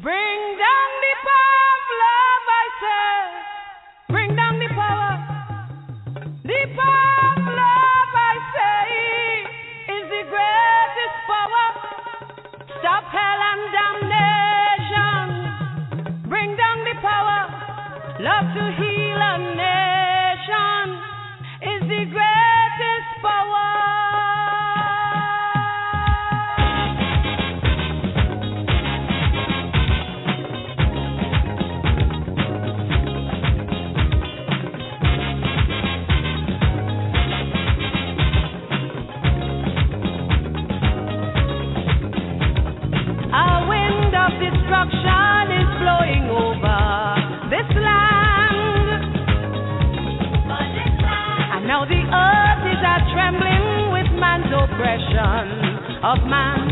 Bring down the power of love, I say. Bring down the power. The power of love, I say, is the greatest power. Stop hell and damnation. Bring down the power. Love to heal a nation is the greatest power. Destruction is blowing over this land. And now the earth is trembling with man's oppression of man.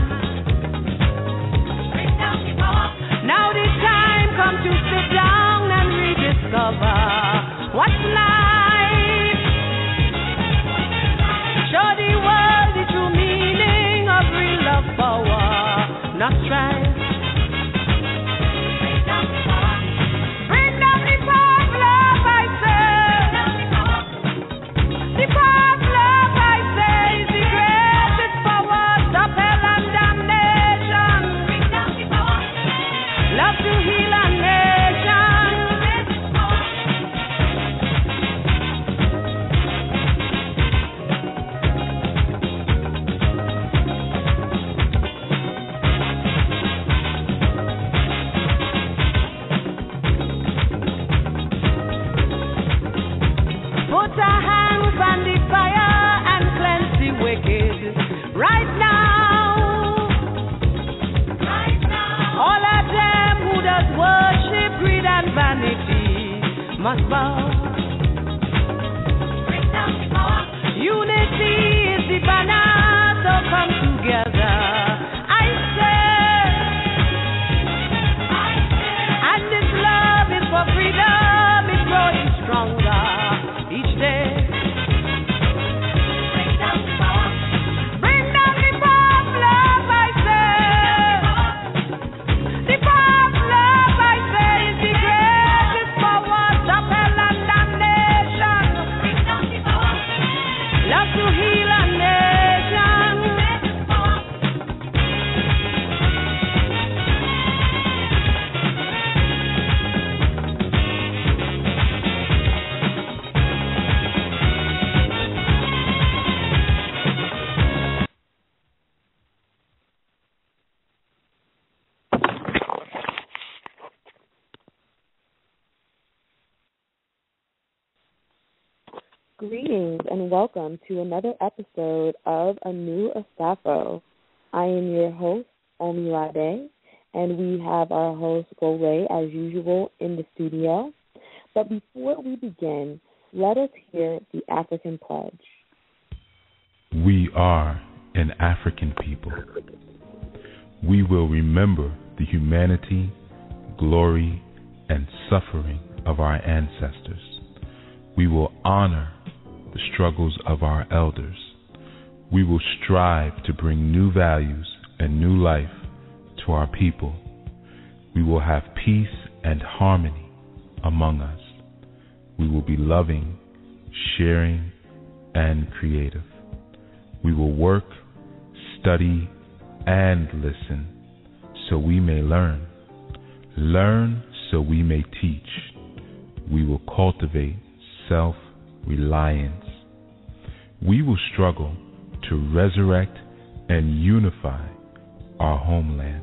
Now the time comes to sit down and rediscover what's life. Show the world the true meaning of real love, power, not strife. Must bow. Unity is the banner, so come together. I say, and this love is for freedom, it's growing stronger each day. Bring down the power of love, I say. The power of love, I say, is the greatest power. Love to heal a nation. Greetings and welcome to another episode of Anu Asafo. I am your host, Omilade, and we have our host, Golay, as usual, in the studio. But before we begin, let us hear the African pledge. We are an African people. We will remember the humanity, glory, and suffering of our ancestors. We will honor the struggles of our elders. We will strive to bring new values and new life to our people. We will have peace and harmony among us. We will be loving, sharing, and creative. We will work, study, and listen so we may learn. Learn so we may teach. We will cultivate self-reliance. We will struggle to resurrect and unify our homeland.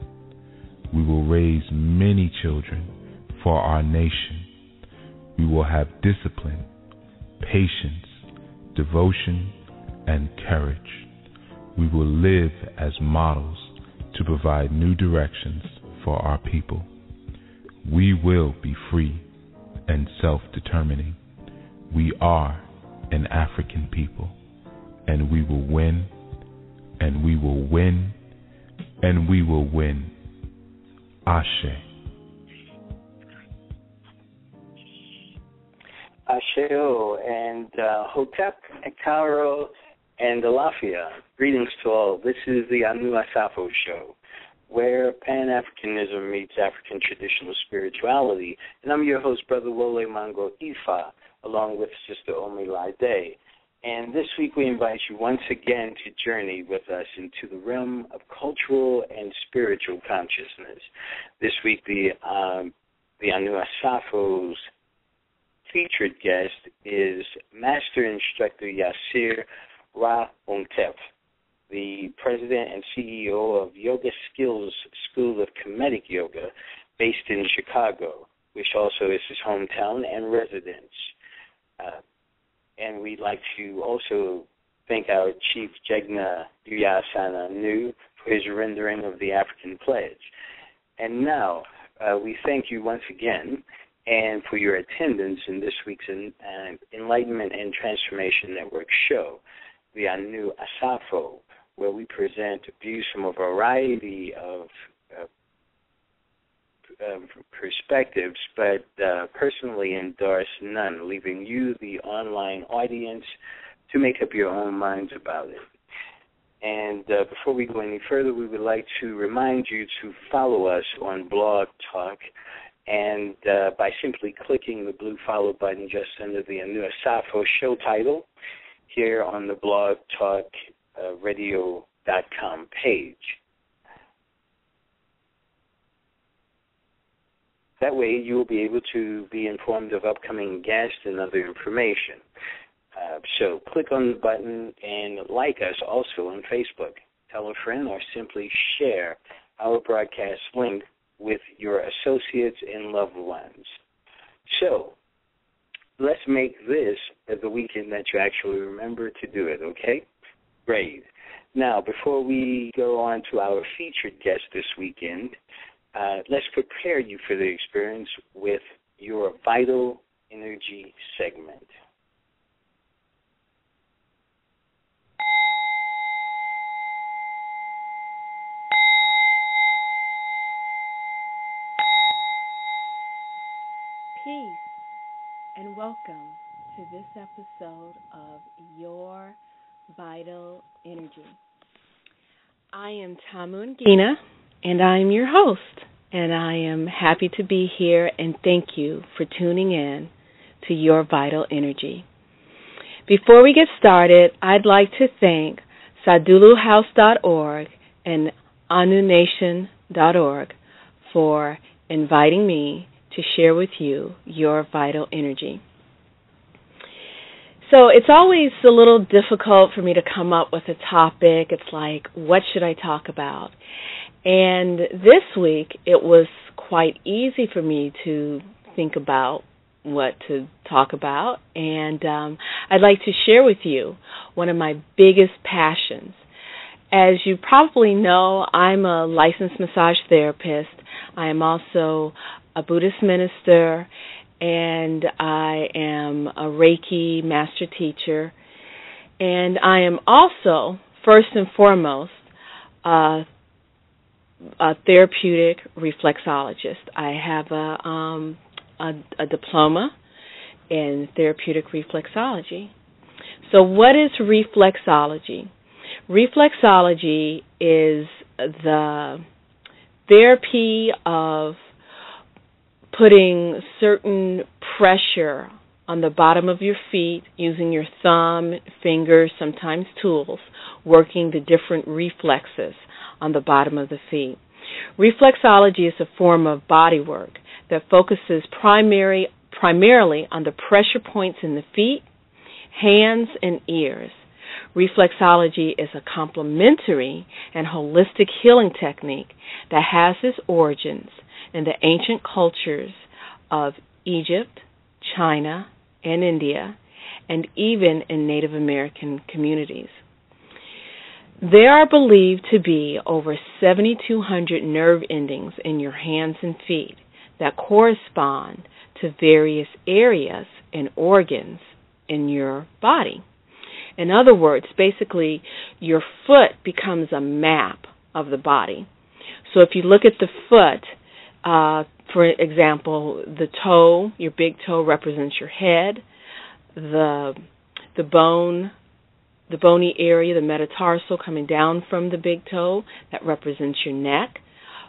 We will raise many children for our nation. We will have discipline, patience, devotion, and courage. We will live as models to provide new directions for our people. We will be free and self-determining. We are an African people, and we will win, and we will win, and we will win. Ashe. Asheo and Hotep and Cairo and Alafia. Greetings to all. This is the Anu Asafo Show. where Pan-Africanism meets African traditional spirituality. And I'm your host, Brother Wole Mango Ifa, along with Sister Omi Lade. And this week we invite you once again to journey with us into the realm of cultural and spiritual consciousness. This week the Anu Asafo's featured guest is Master Instructor Yirser Ra Hotep, the President and CEO of Yoga Skills School of Kemetic Yoga based in Chicago, which also is his hometown and residence. And we'd like to also thank our Chief Jegna Duyasana Anu for his rendering of the African Pledge. And now, we thank you once again and for your attendance in this week's Enlightenment and Transformation Network show, the Anu Asafo, where we present views from a variety of perspectives, but personally endorse none, leaving you, the online audience, to make up your own minds about it. And before we go any further, we would like to remind you to follow us on Blog Talk, and by simply clicking the blue follow button just under the Anu Asafo Show title here on the Blog Talk radio.com page. That way you will be able to be informed of upcoming guests and other information. So click on the button and like us also on Facebook. Tell a friend or simply share our broadcast link with your associates and loved ones. So let's make this the weekend that you actually remember to do it, okay? Great. Now, before we go on to our featured guest this weekend, let's prepare you for the experience with your Vital Energy segment. Peace and welcome to this episode of Your Vital Energy. I am Tamu Ngina, and I am your host, and I am happy to be here, and thank you for tuning in to Your Vital Energy. Before we get started, I'd like to thank saduluhouse.org and anunation.org for inviting me to share with you your vital energy. So it's always a little difficult for me to come up with a topic. It's like, what should I talk about? And this week, it was quite easy for me to think about what to talk about. And I'd like to share with you one of my biggest passions. As you probably know, I'm a licensed massage therapist. I am also a Buddhist minister, and I am a Reiki master teacher, and I am also, first and foremost, a therapeutic reflexologist. I have a diploma in therapeutic reflexology. So what is reflexology? Reflexology is the therapy of putting certain pressure on the bottom of your feet using your thumb, fingers, sometimes tools, working the different reflexes on the bottom of the feet. Reflexology is a form of body work that focuses primarily on the pressure points in the feet, hands, and ears. Reflexology is a complementary and holistic healing technique that has its origins in the ancient cultures of Egypt, China, and India, and even in Native American communities. There are believed to be over 7,200 nerve endings in your hands and feet that correspond to various areas and organs in your body. In other words, basically, your foot becomes a map of the body. So if you look at the foot, for example, the toe, your big toe represents your head. The bony area, the metatarsal coming down from the big toe, that represents your neck.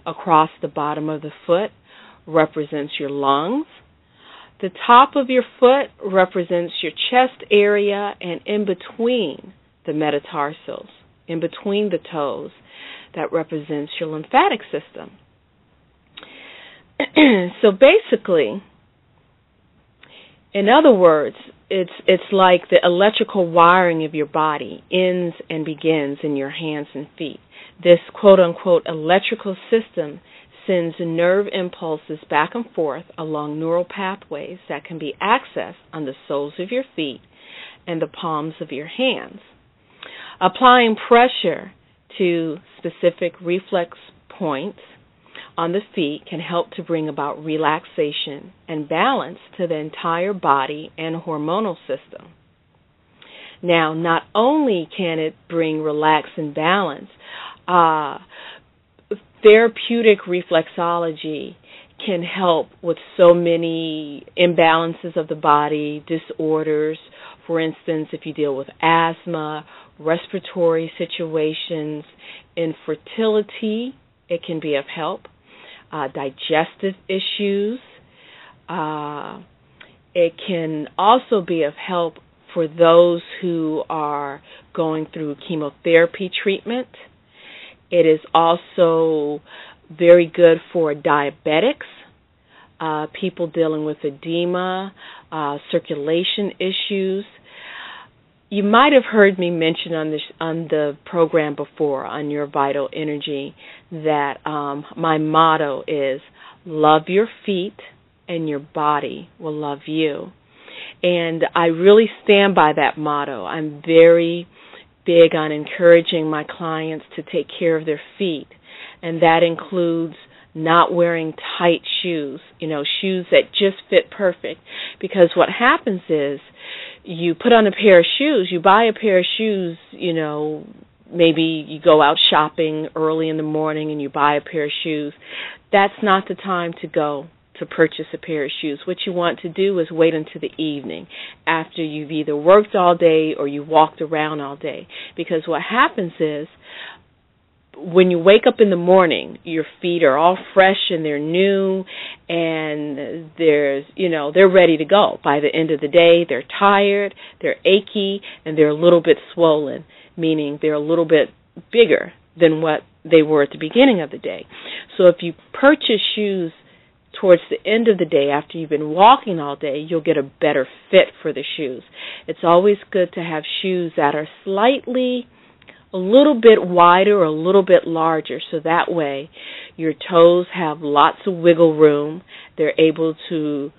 across the bottom of the foot represents your lungs. The top of your foot represents your chest area, and in between the metatarsals, in between the toes, that represents your lymphatic system. So basically, in other words, it's like the electrical wiring of your body ends and begins in your hands and feet. This quote-unquote electrical system sends nerve impulses back and forth along neural pathways that can be accessed on the soles of your feet and the palms of your hands. Applying pressure to specific reflex points on the feet can help to bring about relaxation and balance to the entire body and hormonal system. Now, not only can it bring relax and balance, therapeutic reflexology can help with so many imbalances of the body, disorders. For instance, if you deal with asthma, respiratory situations, infertility, it can be of help. Digestive issues. It can also be of help for those who are going through chemotherapy treatment. It is also very good for diabetics, people dealing with edema, circulation issues. You might have heard me mention on the program before, on Your Vital Energy, that my motto is, love your feet and your body will love you. And I really stand by that motto. I'm very big on encouraging my clients to take care of their feet, and that includes not wearing tight shoes, shoes that just fit perfect. Because what happens is, you put on a pair of shoes, you buy a pair of shoes, maybe you go out shopping early in the morning and you buy a pair of shoes. That's not the time to go to purchase a pair of shoes. What you want to do is wait until the evening after you've either worked all day or you walked around all day. Because what happens is, when you wake up in the morning, your feet are all fresh and they're new, and they're ready to go. By the end of the day, they're tired, they're achy, and they're a little bit swollen, meaning they're a little bit bigger than what they were at the beginning of the day. So if you purchase shoes towards the end of the day after you've been walking all day, you'll get a better fit for the shoes. It's always good to have shoes that are a little bit wider or a little bit larger, so that way your toes have lots of wiggle room. They're able to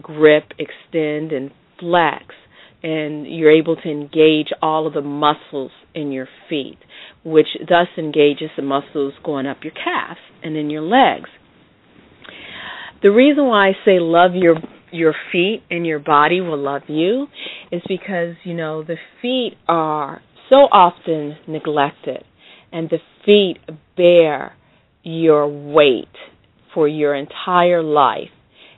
grip, extend, and flex, and you're able to engage all of the muscles in your feet, which thus engages the muscles going up your calves and in your legs. The reason why I say love your feet and your body will love you is because, the feet are so often neglected, and the feet bear your weight for your entire life.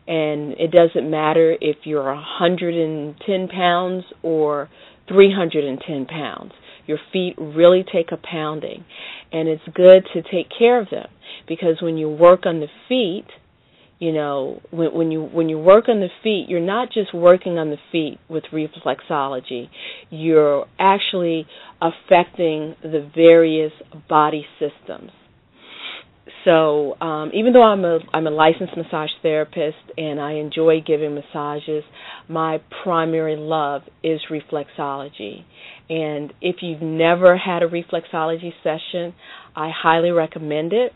And it doesn't matter if you're 110 pounds or 310 pounds. Your feet really take a pounding, and it's good to take care of them, because when you work on the feet, when you work on the feet, you're not just working on the feet with reflexology. You're actually affecting the various body systems. So even though I'm a licensed massage therapist and I enjoy giving massages, my primary love is reflexology. And if you've never had a reflexology session, I highly recommend it.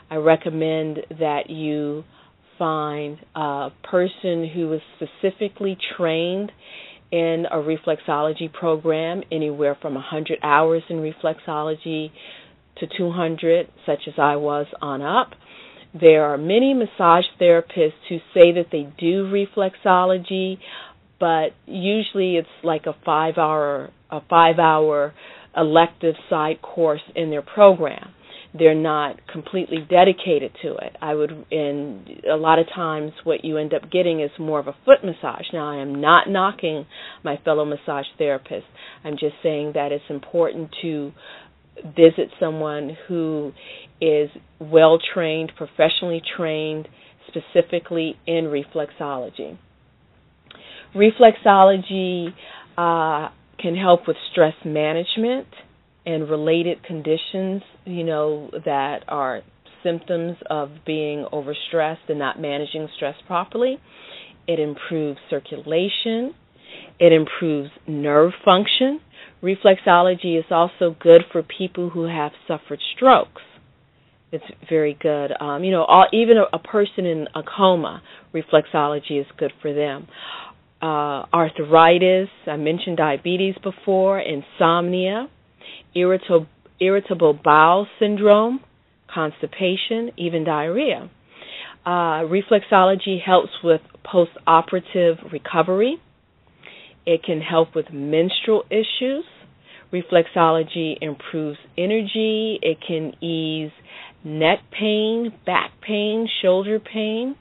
I recommend that you find a person who is specifically trained in a reflexology program, anywhere from 100 hours in reflexology to 200, such as I was, on up. There are many massage therapists who say that they do reflexology, but usually it's like a 5-hour elective side course in their program. They're not completely dedicated to it. And a lot of times what you end up getting is more of a foot massage. Now, I am not knocking my fellow massage therapists. I'm just saying that it's important to visit someone who is well-trained, professionally trained, specifically in reflexology. Reflexology can help with stress management and related conditions, that are symptoms of being overstressed and not managing stress properly. It improves circulation. It improves nerve function. Reflexology is also good for people who have suffered strokes. It's very good. Even a person in a coma, reflexology is good for them. Arthritis, I mentioned diabetes before, insomnia, irritable bowel syndrome, constipation, even diarrhea. Reflexology helps with post-operative recovery. It can help with menstrual issues. Reflexology improves energy. It can ease neck pain, back pain, shoulder pain.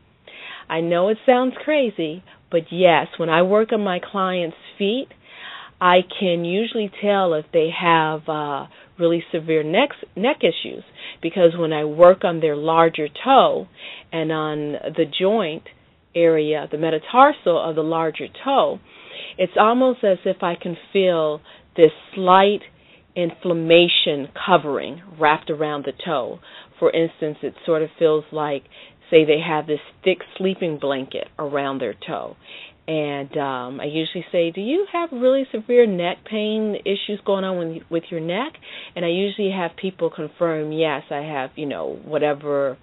I know it sounds crazy, but yes, when I work on my clients' feet, I can usually tell if they have really severe neck issues, because when I work on their larger toe and on the joint area, the metatarsal of the larger toe, it's almost as if I can feel this slight inflammation covering wrapped around the toe. For instance, it sort of feels like, say, they have this thick sleeping blanket around their toe. And I usually say, do you have really severe neck pain issues going on with your neck? And I usually have people confirm, yes, I have, whatever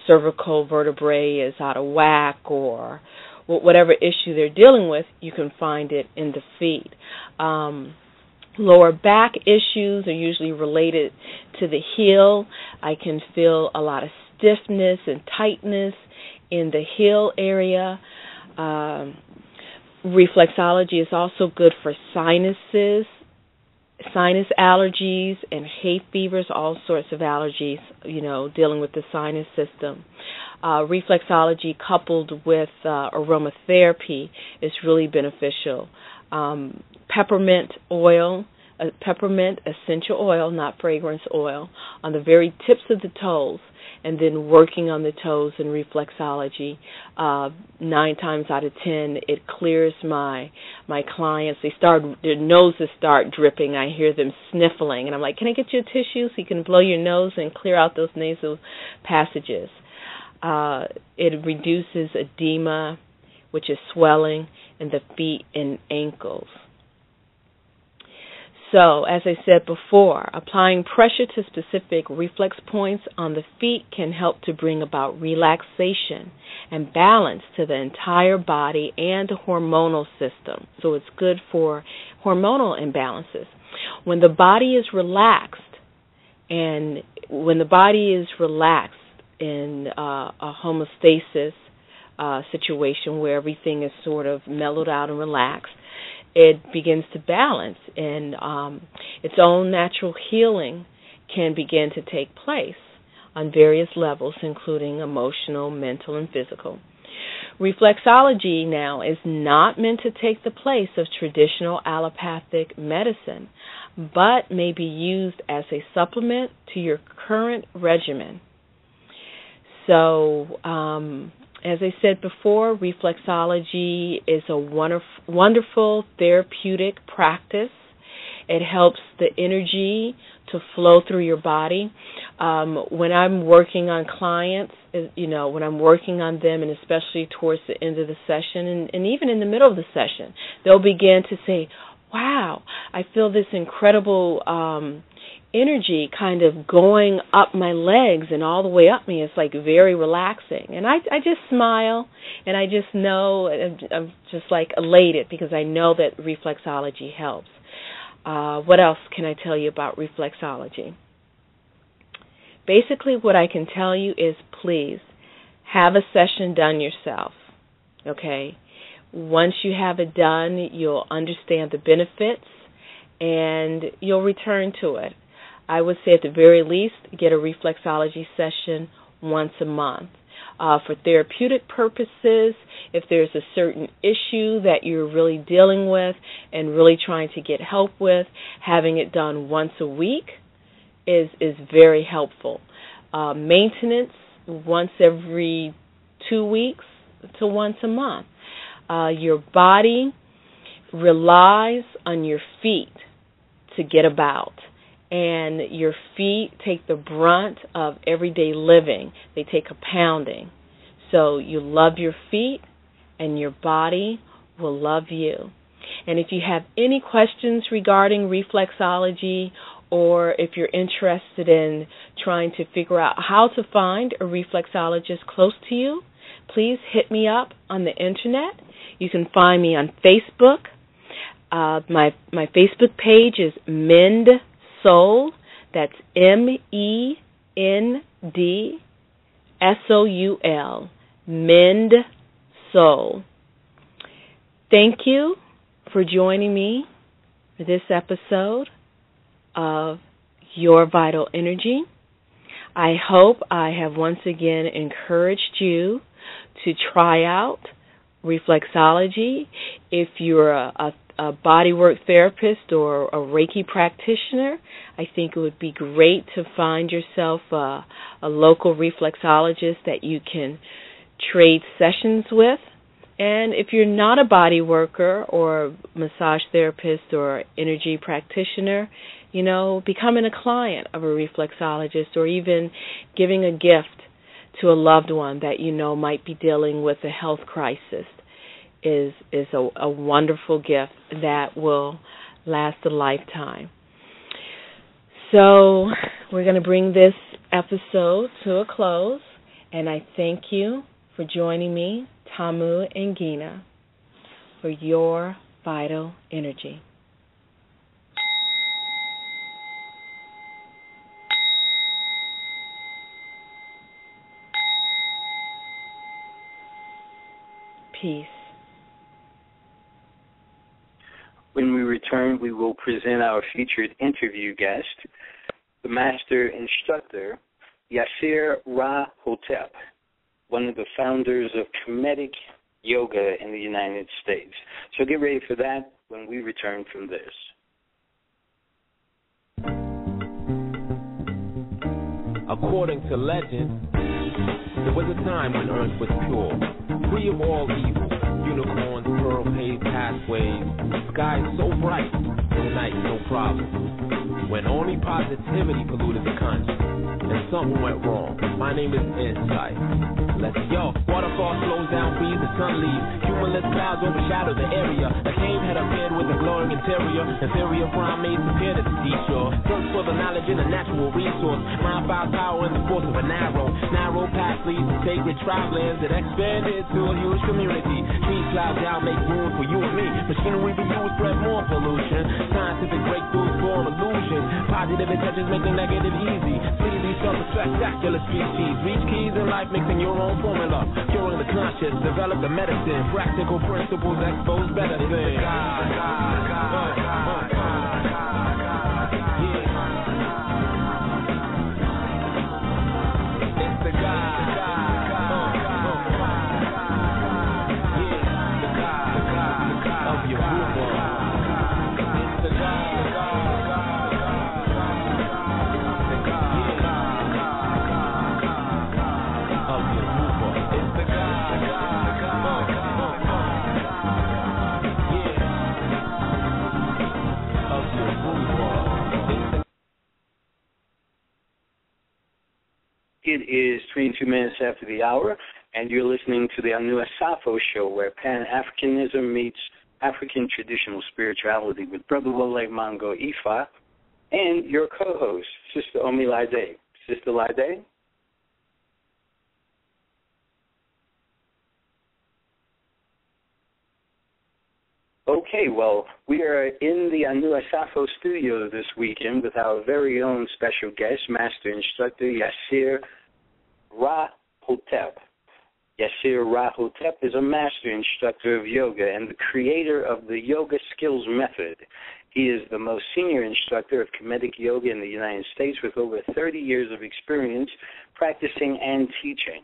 cervical vertebrae is out of whack, or whatever issue they're dealing with, you can find it in the feet. Lower back issues are usually related to the heel. I can feel a lot of stiffness and tightness in the heel area. Reflexology is also good for sinuses, sinus allergies, and hay fevers, all sorts of allergies, dealing with the sinus system. Reflexology coupled with aromatherapy is really beneficial. Peppermint oil, peppermint essential oil, not fragrance oil, on the very tips of the toes, and then working on the toes in reflexology. 9 times out of 10, it clears my clients. Their noses start dripping. I hear them sniffling, and I'm like, can I get you a tissue so you can blow your nose and clear out those nasal passages? It reduces edema, which is swelling in the feet and ankles. So, as I said before, applying pressure to specific reflex points on the feet can help to bring about relaxation and balance to the entire body and the hormonal system. So it's good for hormonal imbalances. When the body is relaxed, in a homeostasis situation where everything is sort of mellowed out and relaxed, it begins to balance, and its own natural healing can begin to take place on various levels, including emotional, mental, and physical. Reflexology now is not meant to take the place of traditional allopathic medicine, but may be used as a supplement to your current regimen. So, as I said before, reflexology is a wonderful therapeutic practice. It helps the energy to flow through your body. When I'm working on clients, when I'm working on them, and especially towards the end of the session, and even in the middle of the session, they'll begin to say, wow, I feel this incredible energy kind of going up my legs and all the way up me. It's like very relaxing. And I just smile, and I just know, I'm just like elated because I know that reflexology helps. What else can I tell you about reflexology? Basically, what I can tell you is, please have a session done yourself, okay? Once you have it done, you'll understand the benefits, and you'll return to it. I would say at the very least, get a reflexology session once a month. For therapeutic purposes, if there's a certain issue that you're really dealing with and really trying to get help with, having it done once a week is very helpful. Maintenance once every 2 weeks to once a month. Your body relies on your feet to get about, and your feet take the brunt of everyday living. They take a pounding. So you love your feet, and your body will love you. And if you have any questions regarding reflexology, or if you're interested in trying to figure out how to find a reflexologist close to you, please hit me up on the internet. You can find me on Facebook. My Facebook page is Mend Soul. That's MENDSOUL. Mend Soul. Thank you for joining me for this episode of Your Vital Energy. I hope I have once again encouraged you to try out reflexology. If you're a bodywork therapist or a Reiki practitioner, I think it would be great to find yourself a local reflexologist that you can trade sessions with. And if you're not a body worker or massage therapist or energy practitioner, becoming a client of a reflexologist or even giving a gift to a loved one that might be dealing with a health crisis is a wonderful gift that will last a lifetime. So we're going to bring this episode to a close, and I thank you for joining me, Tamu and Gina, for Your Vital Energy. Peace. When we return, we will present our featured interview guest, the Master Instructor, Yirser Ra Hotep, one of the founders of Kemetic Yoga in the United States. So get ready for that when we return from this. According to legend, there was a time when Earth was pure, free of all evil. Unicorns, pearl paved pathways, skies so bright, no night, no problem. When only positivity polluted the conscience, and something went wrong. My name is Insight. Let's go. Waterfall slows down, breeze, the sun leaves. Cumulus clouds overshadow the area. A cave had appeared with a glowing interior. Inferior primates appeared at the seashore. Search for the knowledge in a natural resource. Mind found power in the force of a narrow path leads to sacred travelers that expanded to a huge community. Trees clouds out, make room for you and me. Machinery we use spread more pollution. Scientific breakthroughs form illusions. Positive intentions make the negative easy. Sleazy, spectacular species. Reach keys in life, mixing your own formula. Curing the conscious, develop the medicine. Practical principles expose better things. It is 22 minutes after the hour, and you're listening to the Anu Asafo Show, where Pan-Africanism meets African traditional spirituality with Brother Wole Mango Ifa and your co-host, Sister Omi Lade. Sister Lade? Okay, well, we are in the Anu Asafo studio this weekend with our very own special guest, Master Instructor Yirser Ra Hotep. Yirser Ra Hotep is a master instructor of yoga and the creator of the Yoga Skills Method. He is the most senior instructor of Kemetic Yoga in the United States with over 30 years of experience practicing and teaching.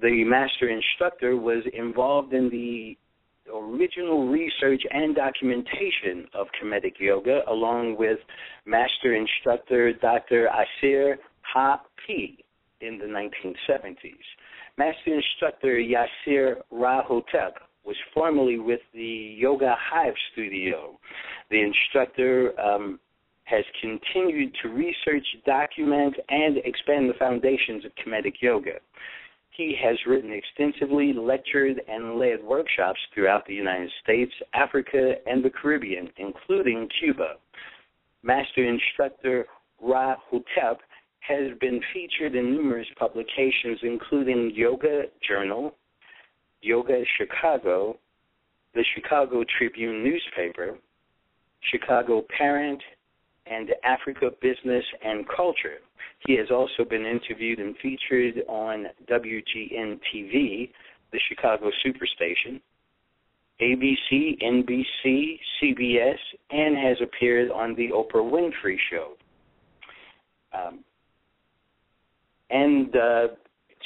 The master instructor was involved in the original research and documentation of Kemetic yoga, along with master instructor Dr. Yirser Ra Hotep in the 1970s. Master instructor Yirser Ra Hotep was formerly with the Yoga Hive Studio. The instructor has continued to research, document, and expand the foundations of Kemetic yoga. He has written extensively, lectured, and led workshops throughout the United States, Africa, and the Caribbean, including Cuba. Master instructor Ra Hotep has been featured in numerous publications, including Yoga Journal, Yoga Chicago, the Chicago Tribune newspaper, Chicago Parent, and Africa Business and Culture. He has also been interviewed and featured on WGN-TV, the Chicago Superstation, ABC, NBC, CBS, and has appeared on the Oprah Winfrey Show.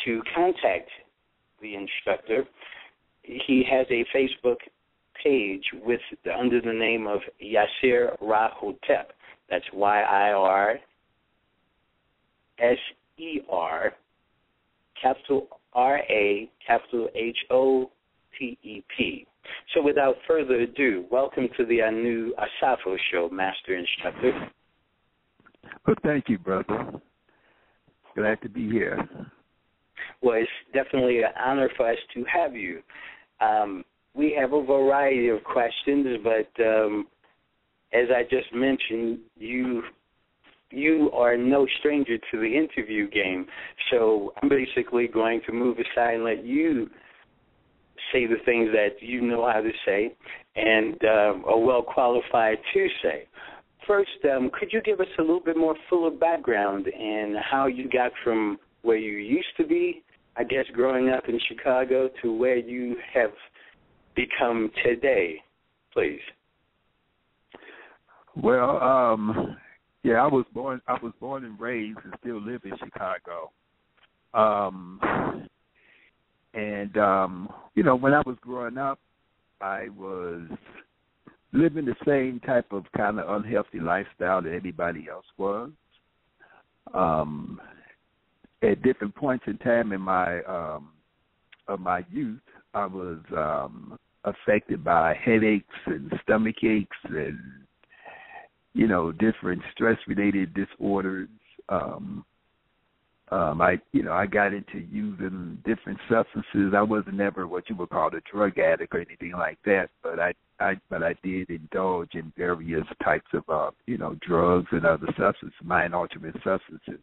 To contact the instructor, he has a Facebook page under the name of Yirser Ra Hotep. That's Yirser, capital R-A, capital H-O-T-E-P. So without further ado, welcome to the Anu Asafo Show, Master Instructor. Well, thank you, brother. Glad to be here. Well, it's definitely an honor for us to have you. We have a variety of questions, but as I just mentioned, you are no stranger to the interview game. So I'm basically going to move aside and let you say the things that you know how to say and are well qualified to say. First, could you give us a little bit more fuller background in how you got from where you used to be, I guess, growing up in Chicago, to where you have become today, please? Well, I was born and raised and still live in Chicago. When I was growing up, I was living the same type of kind of unhealthy lifestyle that everybody else was. At different points in time in my youth, I was affected by headaches and stomach aches and different stress-related disorders. I got into using different substances. I wasn't never what you would call a drug addict or anything like that, but I did indulge in various types of drugs and other substances, mind-altering substances.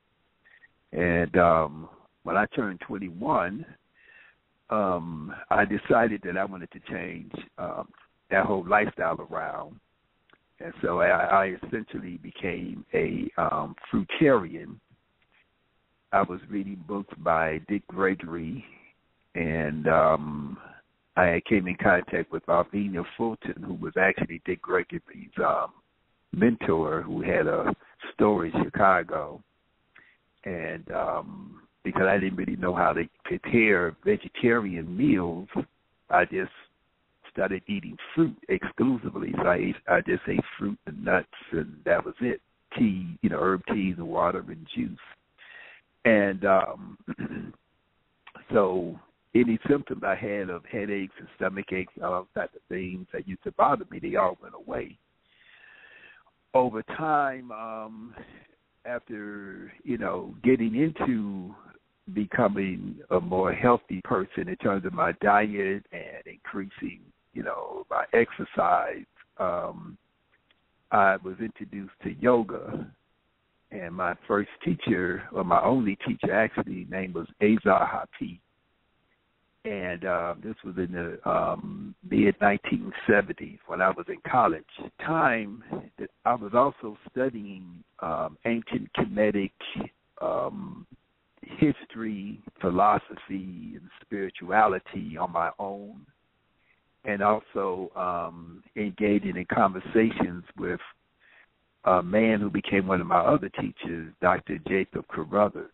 And when I turned 21, I decided that I wanted to change that whole lifestyle around. And so I essentially became a fruitarian. I was reading books by Dick Gregory, and I came in contact with Arvenia Fulton, who was actually Dick Gregory's mentor, who had a store in Chicago. And because I didn't really know how to prepare vegetarian meals, I just started eating fruit exclusively. So I just ate fruit and nuts, and that was it. Tea, herb teas and water and juice. And so any symptoms I had of headaches and stomach aches, all types of things that used to bother me, they all went away. Over time, after, getting into becoming a more healthy person in terms of my diet and increasing, my exercise, I was introduced to yoga. And my first teacher, or my only teacher actually, name was Yirser Hotep. And this was in the mid-1970s when I was in college. Time that I was also studying ancient Kemetic history, philosophy, and spirituality on my own, and also engaging in conversations with a man who became one of my other teachers, Dr. Jacob Carruthers.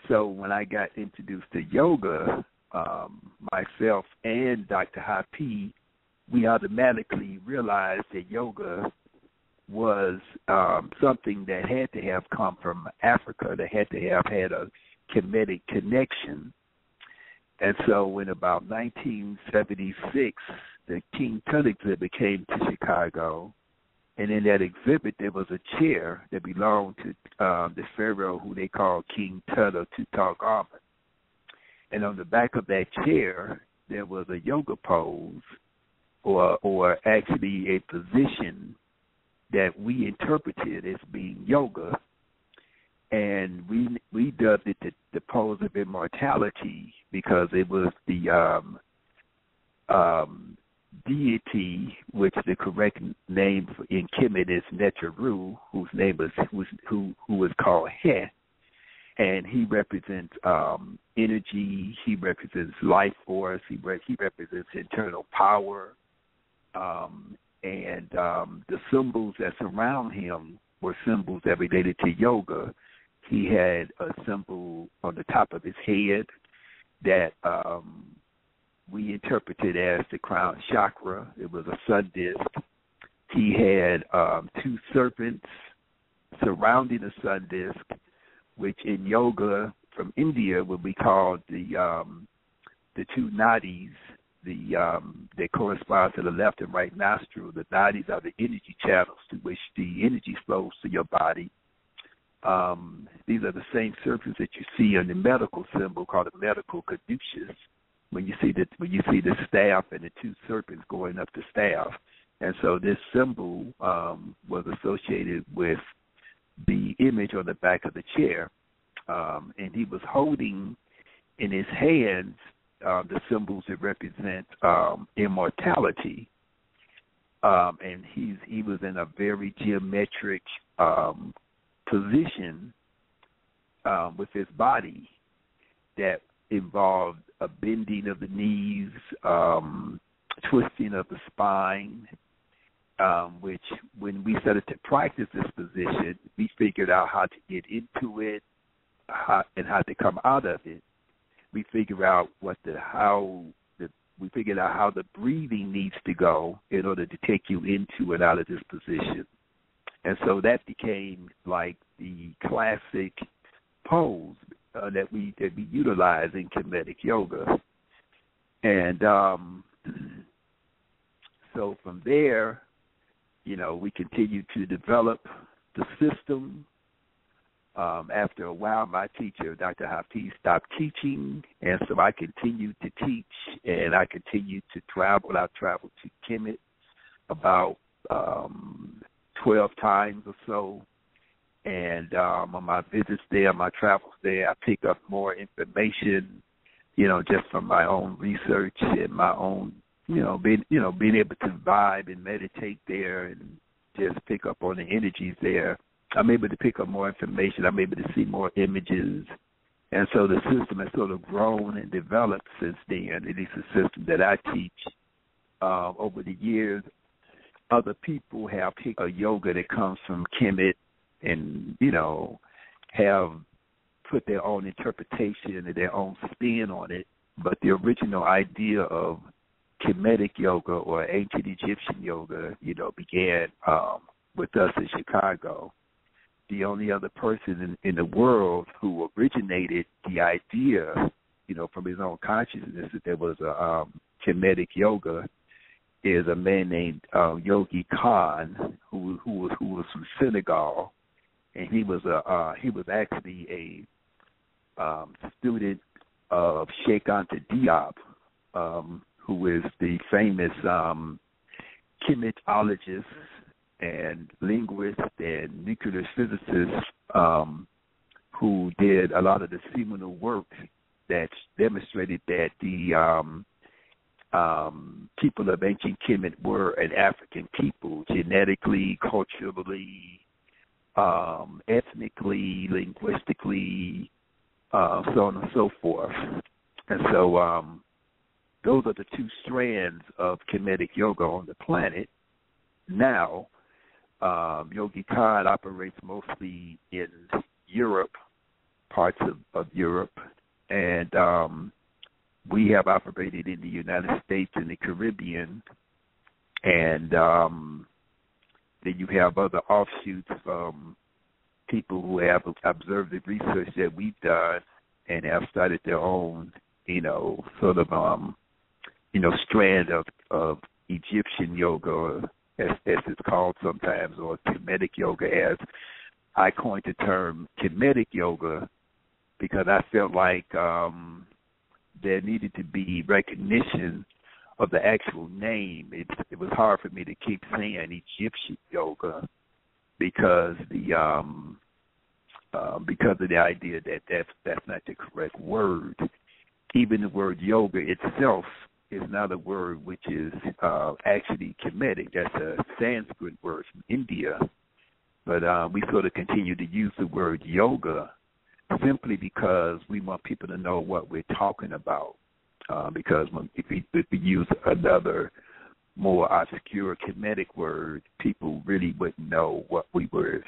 So when I got introduced to yoga, myself and Dr. Hapi, we automatically realized that yoga was something that had to have come from Africa, that had to have had a Kemetic connection. And so in about 1976, the King Tut exhibit came to Chicago, and in that exhibit there was a chair that belonged to the pharaoh who they called King Tut or Tutankhamun. And on the back of that chair there was a yoga pose, or actually a position that we interpreted as being yoga, and we dubbed it the pose of immortality because it was the deity, which the correct name in Kemet is Neteru, whose name is who is called He, and he represents energy. He represents life force. He represents internal power. And the symbols that surround him were symbols that related to yoga. He had a symbol on the top of his head that we interpreted as the crown chakra. It was a sun disk. He had two serpents surrounding the sun disk, which in yoga from India would be called the two nadis. That corresponds to the left and right nostril. The nadis are the energy channels to which the energy flows to your body. These are the same serpents that you see on the medical symbol called the medical caduceus. When you see the staff and the two serpents going up the staff, and so this symbol was associated with the image on the back of the chair, and he was holding in his hands the symbols that represent immortality, and he was in a very geometric position with his body that involved a bending of the knees, twisting of the spine, which when we started to practice this position, we figured out how to get into it and how to come out of it. We figured out how the breathing needs to go in order to take you into and out of this position. And so that became like the classic pose that we utilize in Kemetic yoga. And so from there, we continued to develop the system. After a while, my teacher, Dr. Hafiz, stopped teaching, and so I continued to teach, and I continued to travel. I traveled to Kemet about 12 times or so, and on my visits there, my travels there, I pick up more information, just from my own research and my own, being able to vibe and meditate there and just pick up on the energies there. I'm able to pick up more information. I'm able to see more images. And so the system has sort of grown and developed since then. It is a system that I teach. Over the years, other people have picked a yoga that comes from Kemet and, have put their own interpretation and their own spin on it. But the original idea of Kemetic yoga or ancient Egyptian yoga, began with us in Chicago. The only other person in the world who originated the idea, from his own consciousness that there was a Kemetic yoga is a man named Yogi Khan, who was from Senegal, and he was actually a student of Sheikh Anta Diop, who is the famous chematologist and linguist and nuclear physicist who did a lot of the seminal work that demonstrated that the people of ancient Kemet were an African people, genetically, culturally, ethnically, linguistically, so on and so forth. And so those are the two strands of Kemetic yoga on the planet. Now, Yogi Khan operates mostly in Europe, parts of Europe, and we have operated in the United States and the Caribbean, and then you have other offshoots from people who have observed the research that we've done and have started their own, sort of, strand of Egyptian yoga, as it's called sometimes, or Kemetic yoga, as I coined the term Kemetic yoga, because I felt like there needed to be recognition of the actual name. It was hard for me to keep saying Egyptian yoga because of the idea that that's not the correct word. Even the word yoga itself is not a word which is actually Kemetic. That's a Sanskrit word from India. But we sort of continue to use the word yoga simply because we want people to know what we're talking about. Because if we use another more obscure Kemetic word, people really wouldn't know what we were,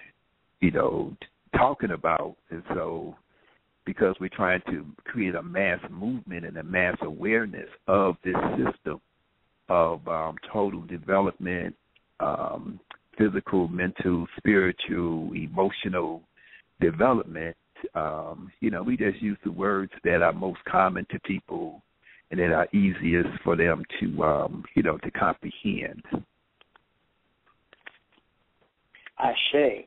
talking about. And so because we're trying to create a mass movement and a mass awareness of this system of total development, physical, mental, spiritual, emotional development, we just use the words that are most common to people and that are easiest for them to, to comprehend. Ashe.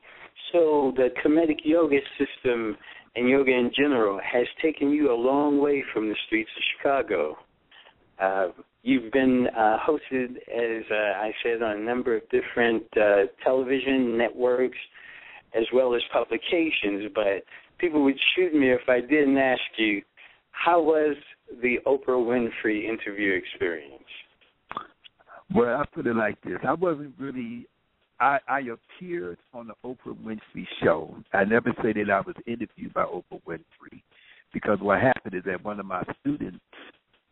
So the Kemetic yoga system and yoga in general has taken you a long way from the streets of Chicago. You've been hosted, as I said, on a number of different television networks as well as publications, but people would shoot me if I didn't ask you, how was the Oprah Winfrey interview experience? Well, I put it like this. I wasn't really, I appeared on the Oprah Winfrey Show. I never said that I was interviewed by Oprah Winfrey, because what happened is that one of my students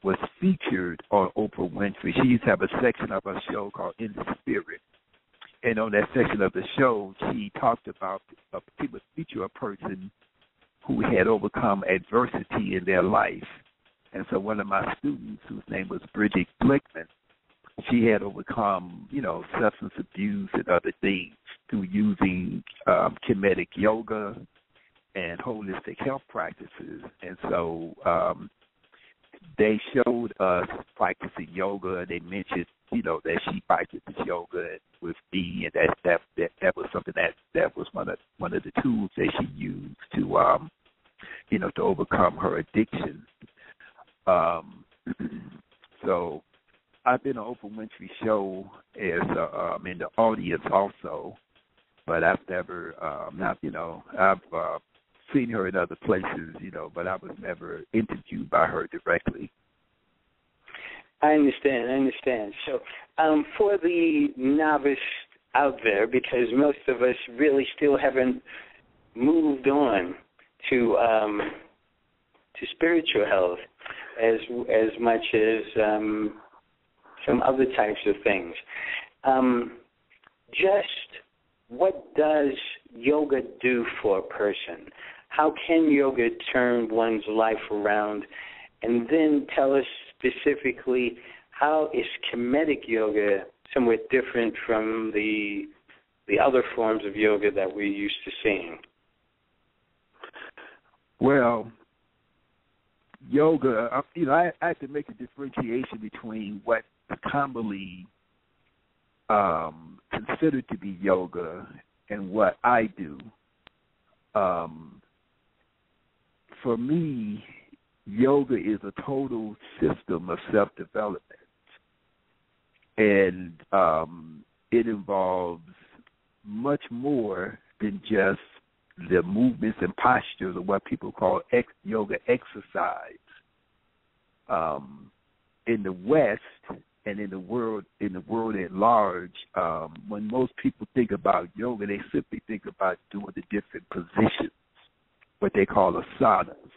was featured on Oprah Winfrey. She used to have a section of her show called In the Spirit. And on that section of the show, she talked about, she would feature a person who had overcome adversity in their life. And so one of my students, whose name was Bridget Glickman, she had overcome, substance abuse and other things through using Kemetic yoga and holistic health practices. And so they showed us practicing yoga, and they mentioned, that she practiced yoga with me, and that was something that was one of the tools that she used to, to overcome her addiction. So I've been on Oprah Winfrey Show as in the audience also, but I've never, I've seen her in other places, but I was never interviewed by her directly. I understand. So for the novice out there, because most of us really still haven't moved on to spiritual health as much as some other types of things. Just what does yoga do for a person? How can yoga turn one's life around? And then tell us specifically, how is Kemetic yoga somewhat different from the other forms of yoga that we're used to seeing? Well, yoga, I have to make a differentiation between what commonly considered to be yoga and what I do. For me, yoga is a total system of self-development, and it involves much more than just the movements and postures of what people call yoga exercise. In the West and in the world at large, when most people think about yoga, they simply think about doing the different positions, what they call asanas.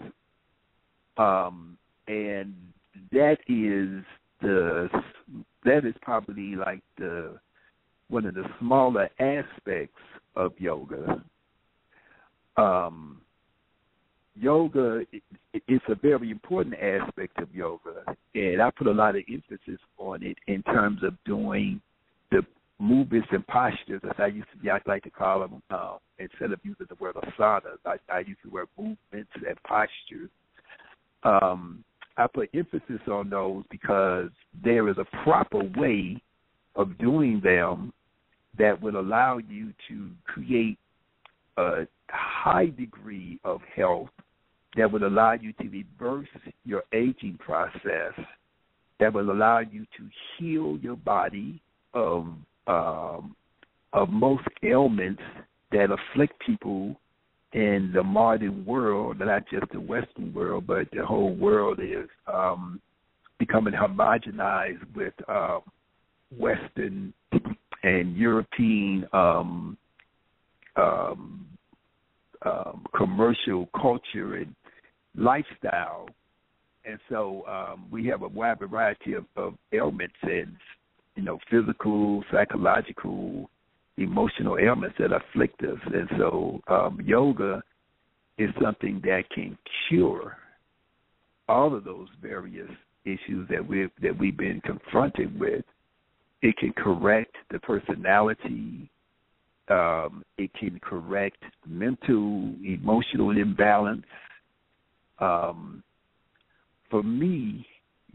And that is probably like one of the smaller aspects of yoga. yoga, it's a very important aspect of yoga, and I put a lot of emphasis on it in terms of doing the movements and postures, as I like to call them, instead of using the word asana. I use the word movements and postures. I put emphasis on those because there is a proper way of doing them that will allow you to create a high degree of health, that would allow you to reverse your aging process, that will allow you to heal your body of most ailments that afflict people in the modern world, not just the Western world, but the whole world is becoming homogenized with Western and European commercial culture and lifestyle. And so we have a wide variety of ailments and, physical, psychological, emotional ailments that afflict us. And so yoga is something that can cure all of those various issues that we've been confronted with. It can correct the personality. It can correct mental, emotional imbalance. For me,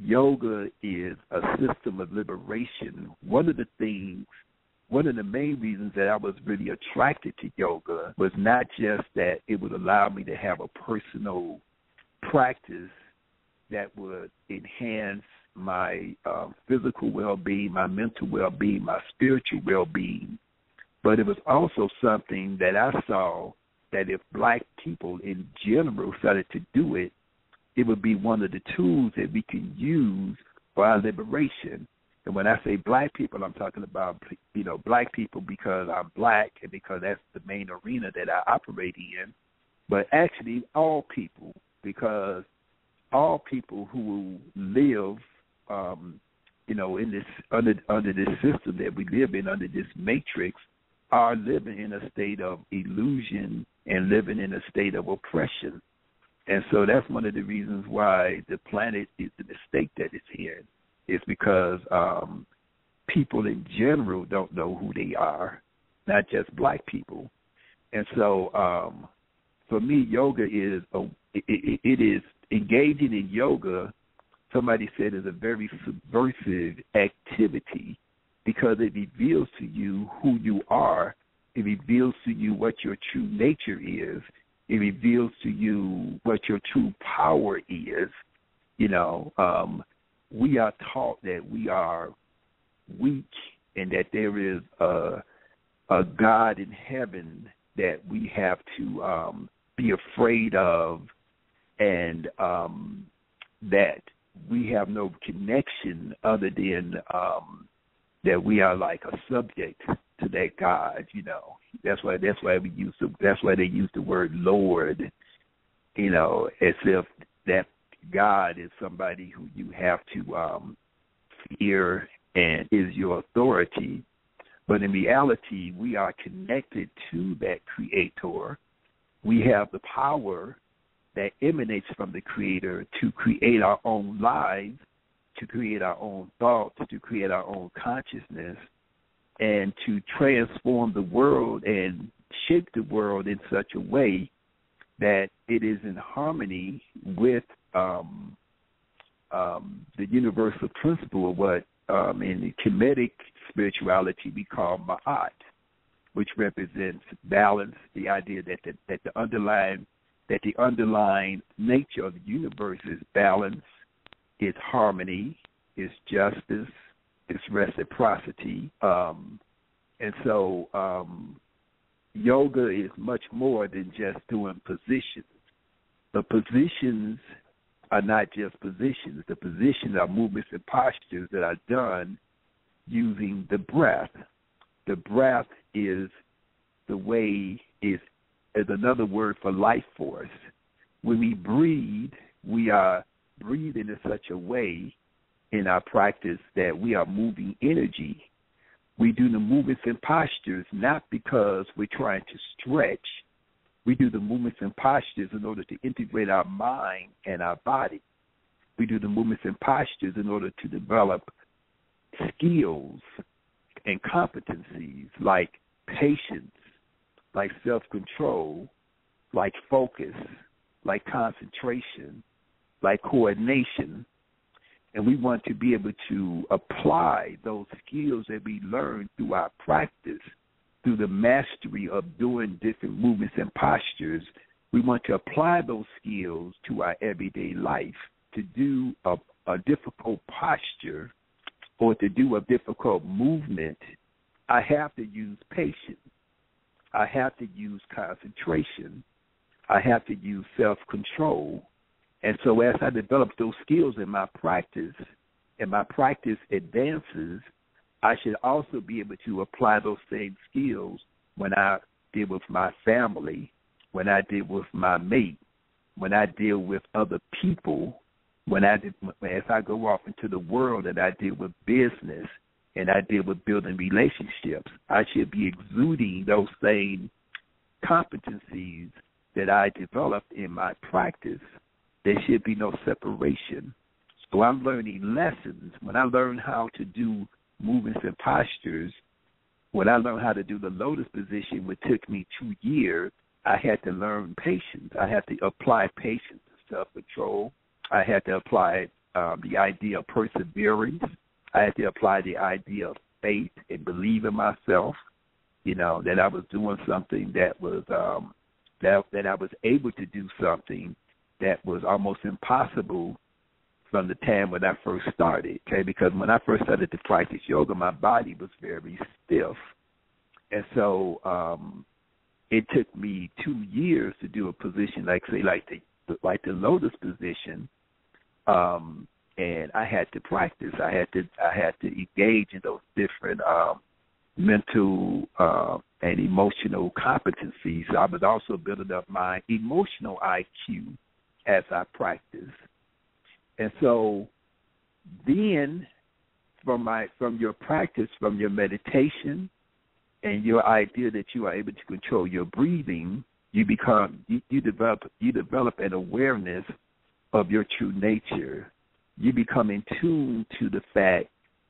yoga is a system of liberation. One of the main reasons that I was really attracted to yoga was not just that it would allow me to have a personal practice that would enhance my physical well-being, my mental well-being, my spiritual well-being, but it was also something that I saw that if black people in general started to do it, it would be one of the tools that we can use for our liberation. And when I say black people, I'm talking about, black people because I'm black and because that's the main arena that I operate in, but actually all people, because all people who live, in this under this system that we live in, under this matrix, are living in a state of illusion and living in a state of oppression. And so that's one of the reasons why the planet is in the state that it's in. It's because people in general don't know who they are, not just black people. And so for me, yoga is it is engaging in yoga. Somebody said is a very subversive activity because it reveals to you who you are. It reveals to you what your true nature is. It reveals to you what your true power is. We are taught that we are weak and that there is a God in heaven that we have to be afraid of, and that we have no connection other than that we are like a subject to that God. That's why they use the word Lord, as if that God is somebody who you have to fear and is your authority. But in reality, we are connected to that Creator. We have the power that emanates from the Creator to create our own lives, to create our own thoughts, to create our own consciousness, and to transform the world and shape the world in such a way that it is in harmony with the universal principle of what in the Kemetic spirituality we call Ma'at, which represents balance, the idea that the underlying nature of the universe is balance, is harmony, is justice, is reciprocity. And so yoga is much more than just doing positions. The positions are not just positions. The positions are movements and postures that are done using the breath. The breath is the way, is another word for life force. When we breathe, we are breathing in such a way in our practice that we are moving energy. We do the movements and postures not because we're trying to stretch, We do the movements and postures in order to integrate our mind and our body. We do the movements and postures in order to develop skills and competencies like patience, like self-control, like focus, like concentration, like coordination. And we want to be able to apply those skills that we learn through our practice, through the mastery of doing different movements and postures. We want to apply those skills to our everyday life. To do a difficult posture or to do a difficult movement, I have to use patience. I have to use concentration. I have to use self-control. And so as I develop those skills in my practice, and my practice advances, I should also be able to apply those same skills when I deal with my family, when I deal with my mate, when I deal with other people, as I go off into the world and I deal with business and I deal with building relationships. I should be exuding those same competencies that I developed in my practice. There should be no separation. So I'm learning lessons. When I learn how to do movements and postures, when I learned how to do the lotus position, which took me 2 years, I had to learn patience. I had to apply patience and self-control. I had to apply the idea of perseverance. I had to apply the idea of faith and believe in myself, that I was doing something that was that I was able to do something that was almost impossible from the time when I first started, okay? Because when I first started to practice yoga, my body was very stiff. And so it took me 2 years to do a position like the lotus position, and I had to practice. I had to engage in those different mental and emotional competencies. I was also building up my emotional IQ as I practiced. And so then from your practice, from your meditation and your idea that you are able to control your breathing, you develop an awareness of your true nature. You become in tune to the fact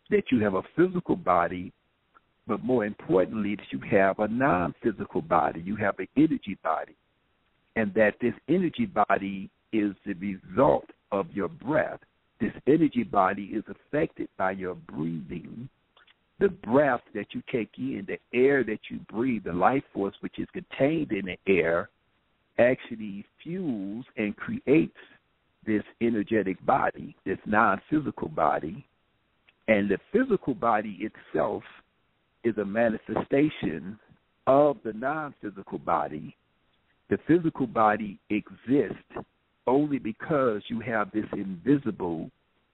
that you have a physical body, but more importantly, that you have a non-physical body. You have an energy body, and that this energy body is the result of your breath. This energy body is affected by your breathing. The breath that you take in, the air that you breathe, the life force which is contained in the air, actually fuels and creates this energetic body, this non-physical body. And the physical body itself is a manifestation of the non-physical body. The physical body exists only because you have this invisible,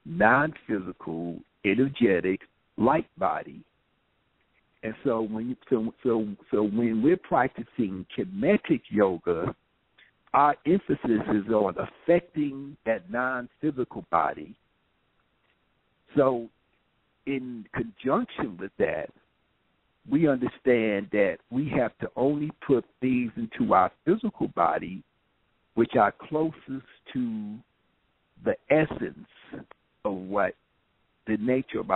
non-physical, energetic light body. And so when we're practicing kinetic yoga, our emphasis is on affecting that non-physical body. So in conjunction with that, we understand that we have to only put things into our physical body which are closest to the essence of what the nature of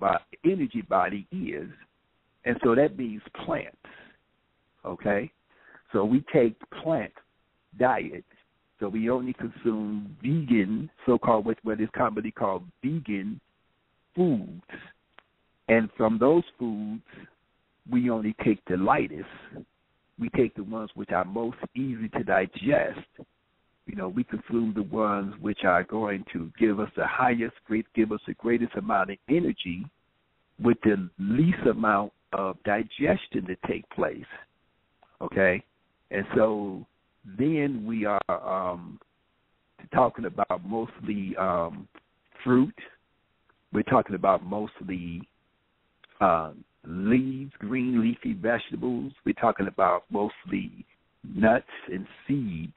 our energy body is. And so that means plants, okay? So we take plant diet. So we only consume vegan, so-called what is commonly called vegan foods. And from those foods, we only take the lightest. We take the ones which are most easy to digest. We consume the ones which are going to give us the greatest amount of energy with the least amount of digestion to take place, okay? And so then we are talking about mostly fruit. We're talking about mostly leaves, green leafy vegetables. We're talking about mostly nuts and seeds,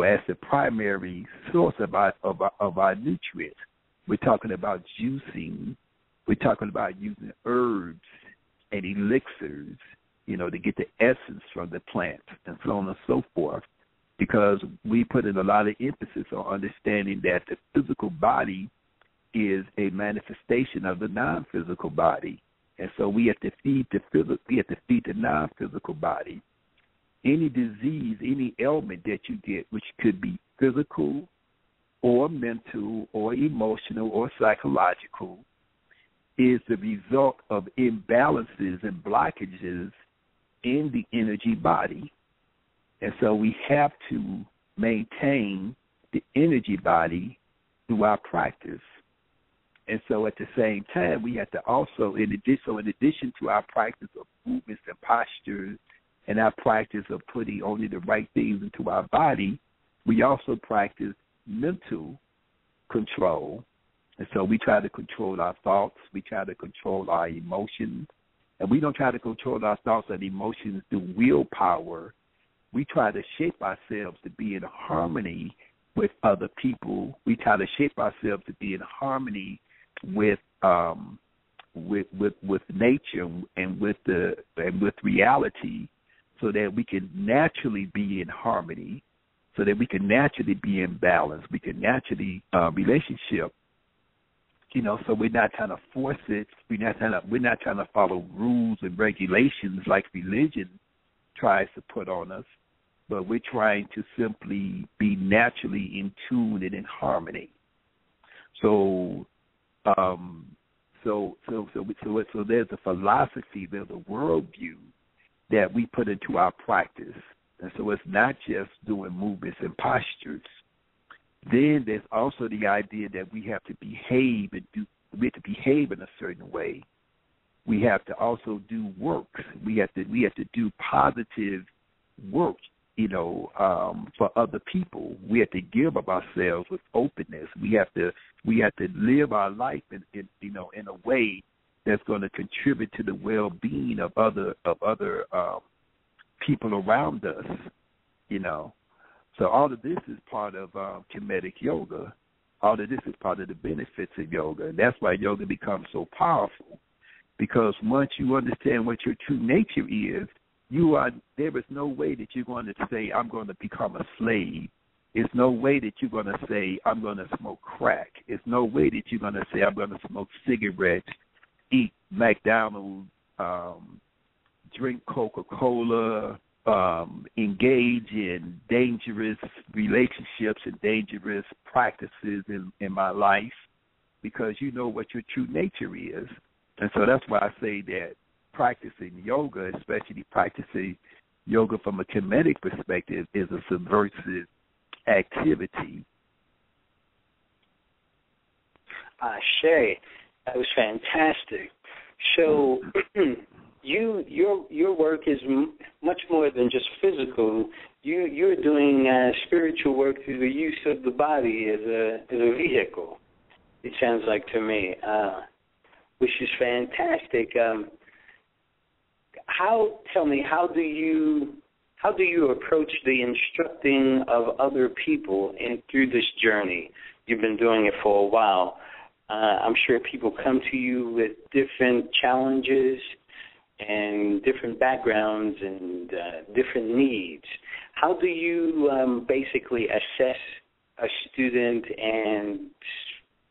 as the primary source of our nutrients. We're talking about juicing. We're talking about using herbs and elixirs, to get the essence from the plant and so on and so forth, because we put in a lot of emphasis on understanding that the physical body is a manifestation of the non-physical body. And so we have to feed the non-physical body. Any disease, any ailment that you get, which could be physical or mental or emotional or psychological, is the result of imbalances and blockages in the energy body. And so we have to maintain the energy body through our practice. And so at the same time, we have to also, in addition to our practice of movements and postures and our practice of putting only the right things into our body, we also practice mental control. And so we try to control our thoughts. We try to control our emotions. And we don't try to control our thoughts and emotions through willpower. We try to shape ourselves to be in harmony with other people. We try to shape ourselves to be in harmony with nature and with reality, so that we can naturally be in harmony, so that we can naturally be in balance. We can naturally relationship. So we're not trying to force it. We're not trying to follow rules and regulations like religion tries to put on us, but we're trying to simply be naturally in tune and in harmony. So there's a philosophy, there's a worldview that we put into our practice, and so it's not just doing movements and postures. Then there's also the idea that we have to behave in a certain way. We have to also do works. We have to do positive work, for other people. We have to give of ourselves with openness. We have to live our life in a way that's going to contribute to the well-being of other people around us. So all of this is part of Kemetic yoga. All of this is part of the benefits of yoga. And that's why yoga becomes so powerful, because once you understand what your true nature is, there is no way that you're going to say, I'm going to become a slave. There's no way that you're going to say, I'm going to smoke crack. There's no way that you're going to say, I'm going to smoke cigarettes, eat McDonald's, drink Coca-Cola, engage in dangerous relationships and dangerous practices in my life, because you know what your true nature is. And so that's why I say that practicing yoga, especially practicing yoga from a Kemetic perspective, is a subversive activity. Shay, that was fantastic. So your work is much more than just physical. You're doing spiritual work through the use of the body as a vehicle, it sounds like to me, which is fantastic. Tell me, how do you approach the instructing of other people through this journey? You've been doing it for a while. I'm sure people come to you with different challenges and different backgrounds and different needs. How do you basically assess a student, and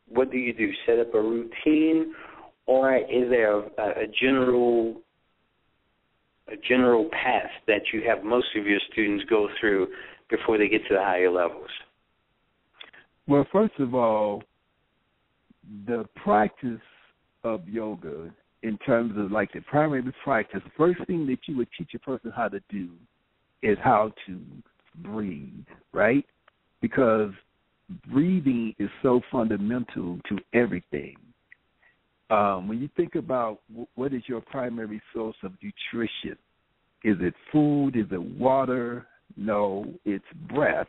what do you do? Set up a routine, or is there a general path that you have most of your students go through before they get to the higher levels? Well, first of all, the practice of yoga, in terms of like the primary practice, first thing that you would teach a person how to do is how to breathe, right? Because breathing is so fundamental to everything. When you think about what is your primary source of nutrition, is it food? Is it water? No, it's breath.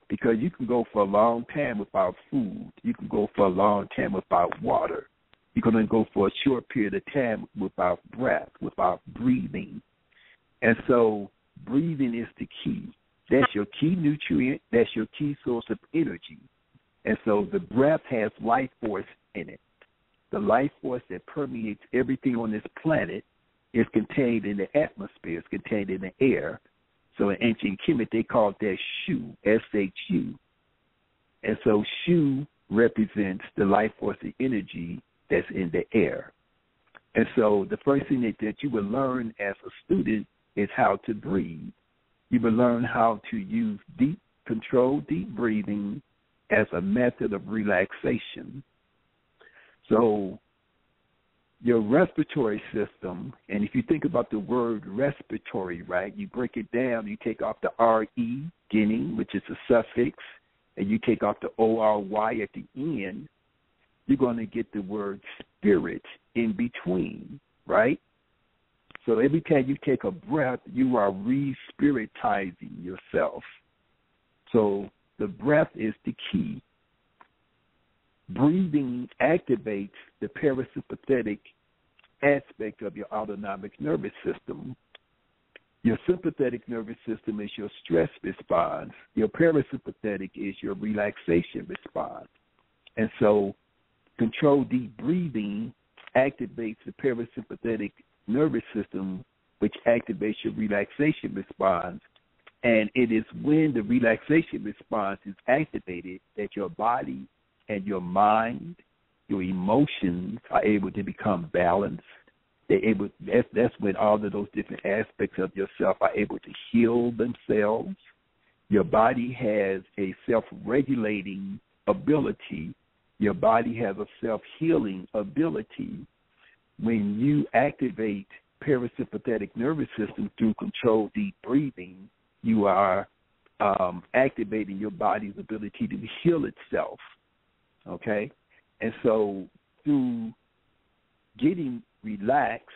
Because you can go for a long time without food. You can go for a long time without water. You can go for a short period of time without breath, without breathing. And so breathing is the key. That's your key nutrient. That's your key source of energy. And so the breath has life force in it. The life force that permeates everything on this planet is contained in the atmosphere. It's contained in the air. So in ancient Kemet, they called that Shu, S-H-U. And so Shu represents the life force, the energy that's in the air. And so the first thing that you will learn as a student is how to breathe. You will learn how to use controlled deep breathing as a method of relaxation. So your respiratory system, and if you think about the word respiratory, right, you break it down, you take off the R-E, beginning, which is a suffix, and you take off the O-R-Y at the end, you're going to get the word spirit in between, right? So every time you take a breath, you are re-spiritizing yourself. So the breath is the key. Breathing activates the parasympathetic aspect of your autonomic nervous system. Your sympathetic nervous system is your stress response. Your parasympathetic is your relaxation response. And so controlled deep breathing activates the parasympathetic nervous system, which activates your relaxation response. And it is when the relaxation response is activated that your body and your mind, your emotions are able to become balanced. That's when all of those different aspects of yourself are able to heal themselves. Your body has a self-regulating ability. Your body has a self-healing ability. When you activate parasympathetic nervous system through controlled deep breathing, you are activating your body's ability to heal itself. Okay? And so through getting relaxed,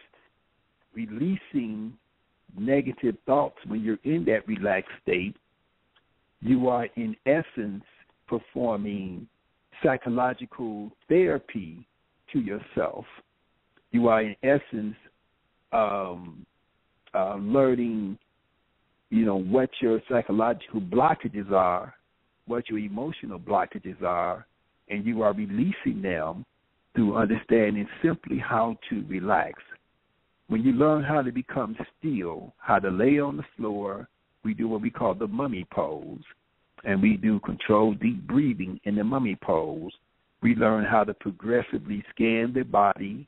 releasing negative thoughts when you're in that relaxed state, you are in essence performing psychological therapy to yourself. You are in essence learning, what your psychological blockages are, what your emotional blockages are, and you are releasing them through understanding simply how to relax. When you learn how to become still, how to lay on the floor, we do what we call the mummy pose, and we do controlled deep breathing in the mummy pose. We learn how to progressively scan the body,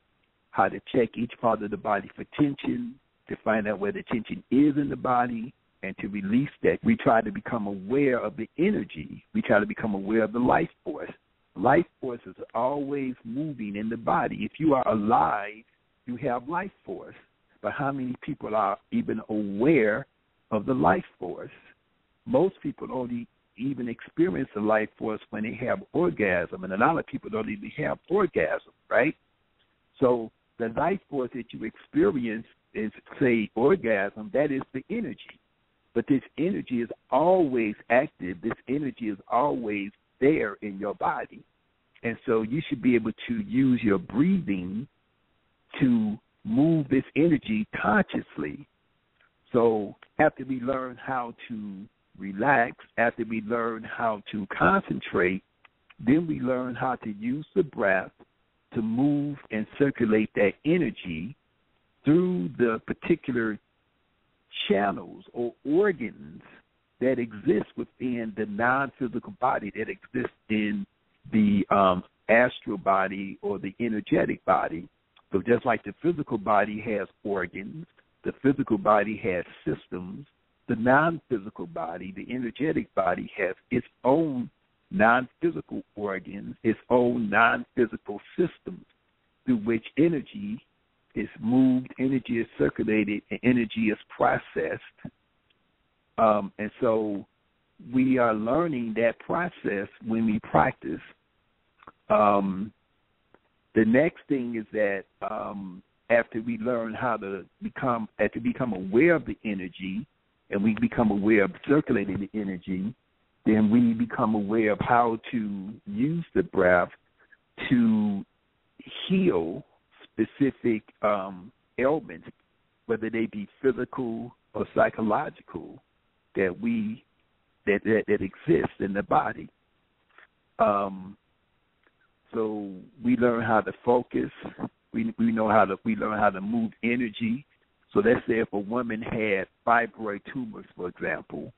how to check each part of the body for tension, to find out where the tension is in the body, and to release that. We try to become aware of the energy. We try to become aware of the life force. Life force is always moving in the body. If you are alive, you have life force. But how many people are even aware of the life force? Most people only even experience the life force when they have orgasm, and a lot of people don't even have orgasm, right? So the life force that you experience is, say, orgasm, that is the energy. But this energy is always active. This energy is always there in your body. And so you should be able to use your breathing to move this energy consciously. So after we learn how to relax, after we learn how to concentrate, then we learn how to use the breath to move and circulate that energy through the particular channels or organs that exist within the non-physical body, that exists in the astral body or the energetic body. So just like the physical body has organs, the physical body has systems, the non-physical body, the energetic body, has its own non-physical organs, its own non-physical systems through which energy is moved, energy is circulated, and energy is processed. And so we are learning that process when we practice. The next thing is that after we learn how to become aware of the energy, and we become aware of circulating the energy, then we become aware of how to use the breath to heal specific ailments, whether they be physical or psychological, that exist in the body. So we learn how to focus. We learn how to move energy So let's say if a woman had fibroid tumors, for example,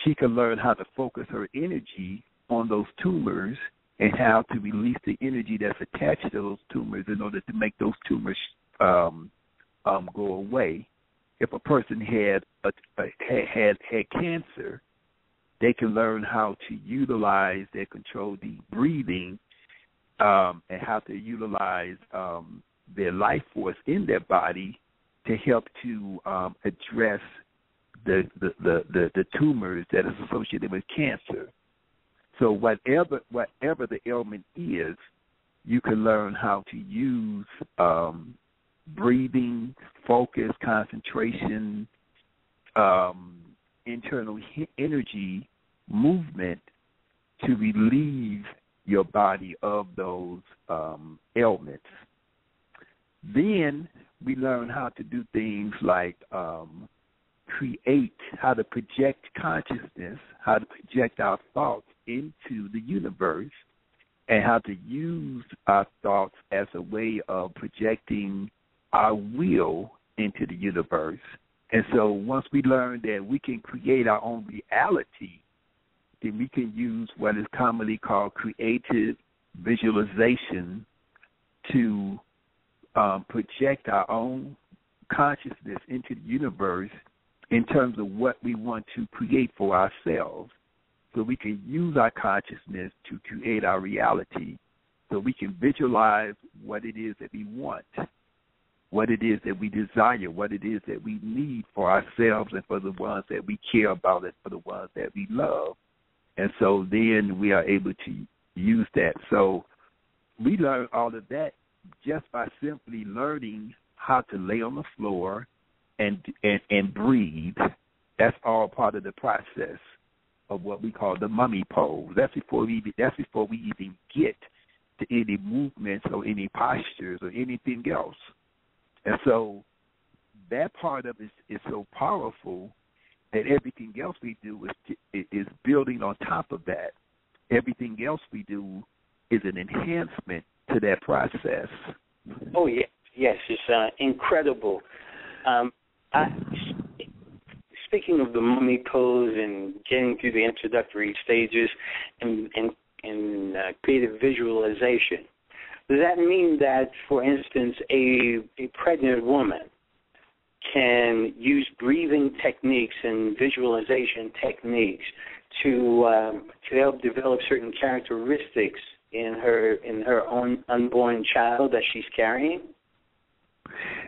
she can learn how to focus her energy on those tumors and how to release the energy that's attached to those tumors in order to make those tumors go away. If a person had cancer, they can learn how to utilize their controlled deep breathing and how to utilize their life force in their body to help to address the tumors that is associated with cancer. So whatever the ailment is, you can learn how to use breathing, focus, concentration, internal energy, movement to relieve your body of those ailments. Then we learn how to do things like create, how to project consciousness, how to project our thoughts into the universe, and how to use our thoughts as a way of projecting our will into the universe. And so once we learn that we can create our own reality, then we can use what is commonly called creative visualization to project our own consciousness into the universe in terms of what we want to create for ourselves. So we can use our consciousness to create our reality, so we can visualize what it is that we want, what it is that we desire, what it is that we need for ourselves and for the ones that we care about and for the ones that we love. And so then we are able to use that. So we learn all of that just by simply learning how to lay on the floor and breathe. That's all part of the process of what we call the mummy pose. That's before we even get to any movements or any postures or anything else. And so that part of it is so powerful that everything else we do is building on top of that. Everything else we do is an enhancement to that process. Oh, yes, it's incredible. Speaking of the mummy pose and getting through the introductory stages and creative visualization, does that mean that, for instance, a pregnant woman can use breathing techniques and visualization techniques to help develop certain characteristics in her own unborn child that she's carrying?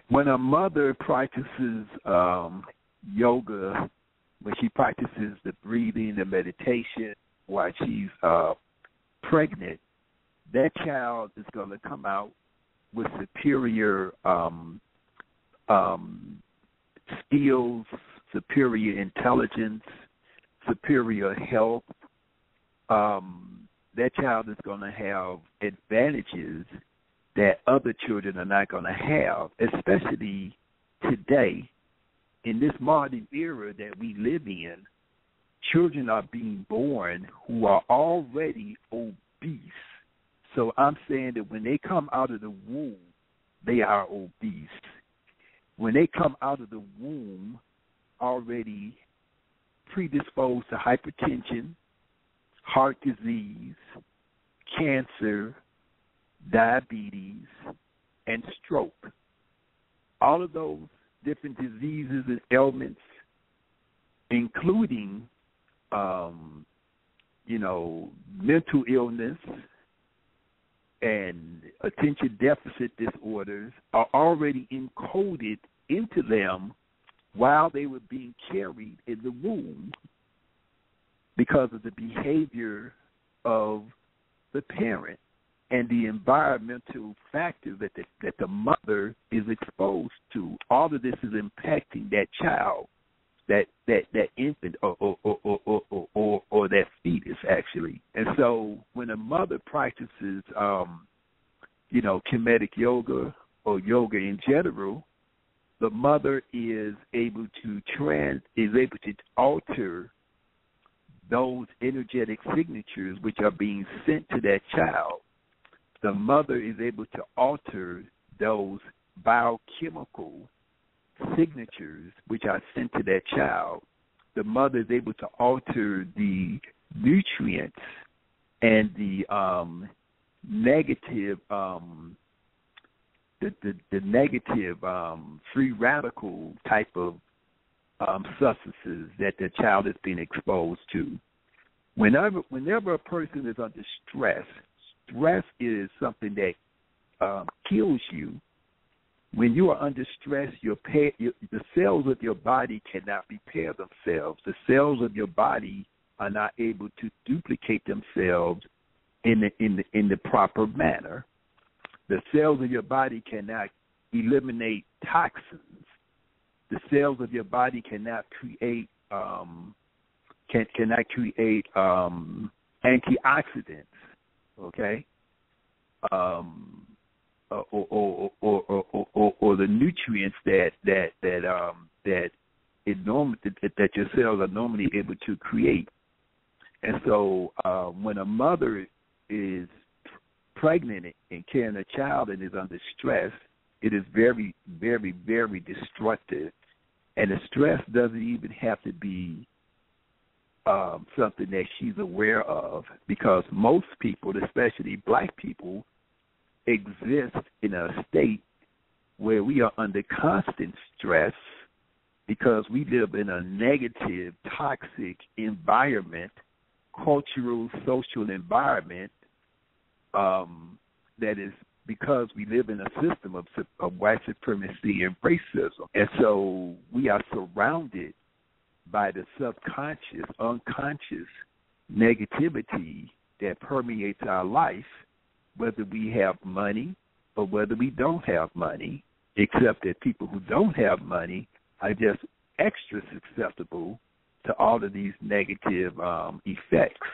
When a mother practices yoga, when she practices the breathing, the meditation while she's pregnant, that child is going to come out with superior skills, superior intelligence, superior health. That child is going to have advantages that other children are not going to have, especially today. In this modern era that we live in, children are being born who are already obese. So I'm saying that when they come out of the womb, they are obese. When they come out of the womb already predisposed to hypertension, heart disease, cancer, diabetes, and stroke. All of those different diseases and ailments, including, mental illness and attention deficit disorders, are already encoded into them while they were being carried in the womb because of the behavior of the parent and the environmental factors that the mother is exposed to. All of this is impacting that child, that infant or that fetus, actually. And so when a mother practices, kinetic yoga or yoga in general, the mother is able to alter those energetic signatures which are being sent to that child. The mother is able to alter those biochemical signatures, which are sent to that child, the mother is able to alter the nutrients and the negative, the negative free radical type of substances that the child is being exposed to. Whenever a person is under stress, stress is something that kills you. When you are under stress, the cells of your body cannot repair themselves. The cells of your body are not able to duplicate themselves in the proper manner. The cells of your body cannot eliminate toxins. The cells of your body cannot create antioxidants. Okay. Or the nutrients that your cells are normally able to create. And so when a mother is pregnant and carrying a child and is under stress, it is very, very, very destructive. And the stress doesn't even have to be something that she's aware of, because most people, especially black people, exist in a state where we are under constant stress because we live in a negative, toxic environment, cultural, social environment, that is because we live in a system of white supremacy and racism. And so we are surrounded by the subconscious, unconscious negativity that permeates our life, whether we have money or whether we don't have money, except that people who don't have money are just extra susceptible to all of these negative effects.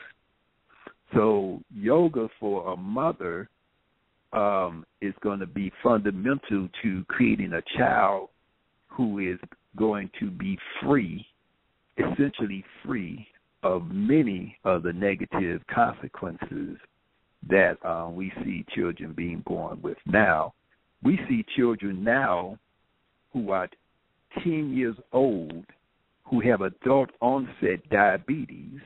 So yoga for a mother is going to be fundamental to creating a child who is going to be free, essentially free of many of the negative consequences that we see children being born with now. We see children now who are 10 years old who have adult onset diabetes.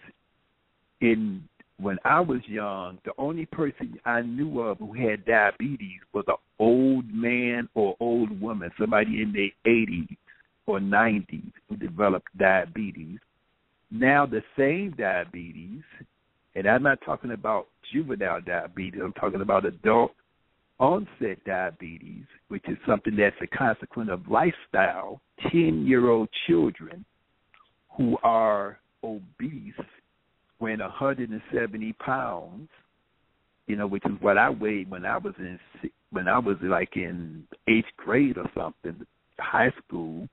When I was young, the only person I knew of who had diabetes was an old man or old woman, somebody in their 80s or 90s who developed diabetes. Now the same diabetes, and I'm not talking about juvenile diabetes, I'm talking about adult onset diabetes, which is something that's a consequence of lifestyle. 10-year-old children who are obese, weighing 170 pounds, which is what I weighed when I was in 8th grade or something, high school.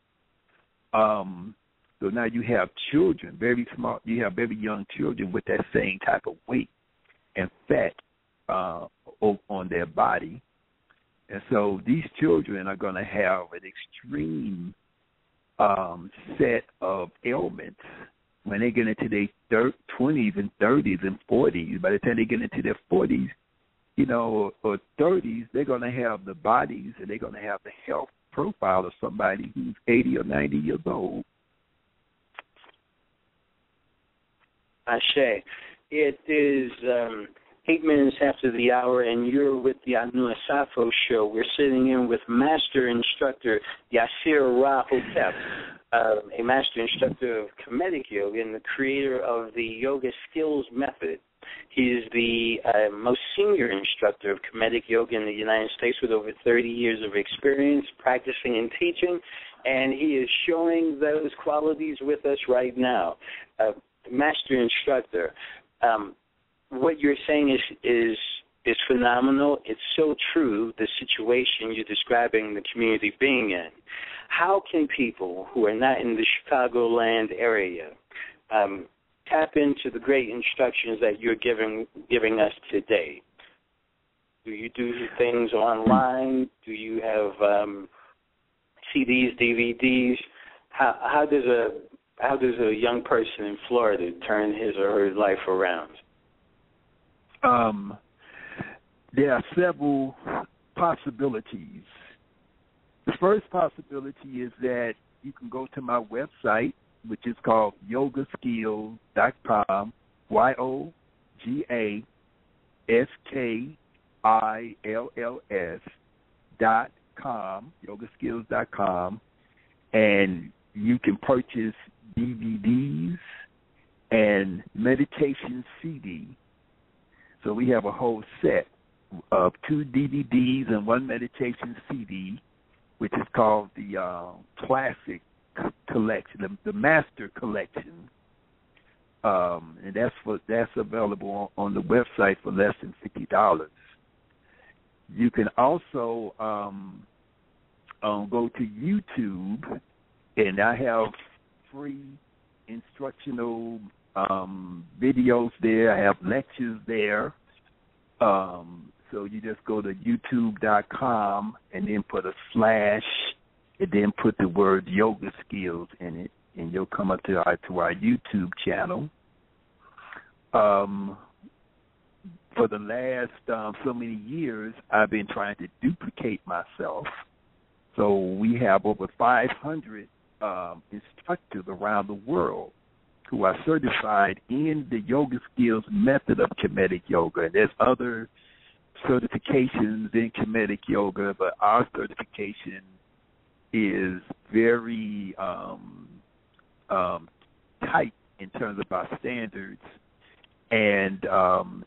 So now you have children, very small, you have very young children with that same type of weight and fat on their body. And so these children are going to have an extreme set of ailments when they get into their 20s and 30s and 40s. By the time they get into their 40s, or 30s, they're going to have the bodies and they're going to have the health profile of somebody who's 80 or 90 years old. Ashe. It is 8 minutes after the hour, and you're with the Anu Asafo Show. We're sitting in with Master Instructor Yirser Ra Hotep, a Master Instructor of Kemetic Yoga and the creator of the Yoga Skills Method. He is the most senior instructor of Kemetic Yoga in the United States with over 30 years of experience practicing and teaching, and he is showing those qualities with us right now. Master Instructor, what you're saying is phenomenal. It's so true, the situation you're describing the community being in. How can people who are not in the Chicagoland area tap into the great instructions that you're giving us today? Do you do things online? Do you have CDs, DVDs? How does a young person in Florida turn his or her life around? There are several possibilities. The first possibility is that you can go to my website, which is called yogaskills.com, YOGASKILLS.com, yogaskills.com, and you can purchase DVDs and meditation CD. So we have a whole set of 2 DVDs and 1 meditation CD, which is called the Classic Collection, the Master Collection, and that's available on the website for less than $50. You can also go to YouTube, and I have free instructional videos there. I have lectures there. So you just go to youtube.com and then put a slash and then put the word yoga skills in it, and you'll come up to our YouTube channel. For the last so many years, I've been trying to duplicate myself. So we have over 500 instructors around the world who are certified in the yoga skills method of Kemetic yoga. And there's other certifications in Kemetic yoga, but our certification is very tight in terms of our standards. And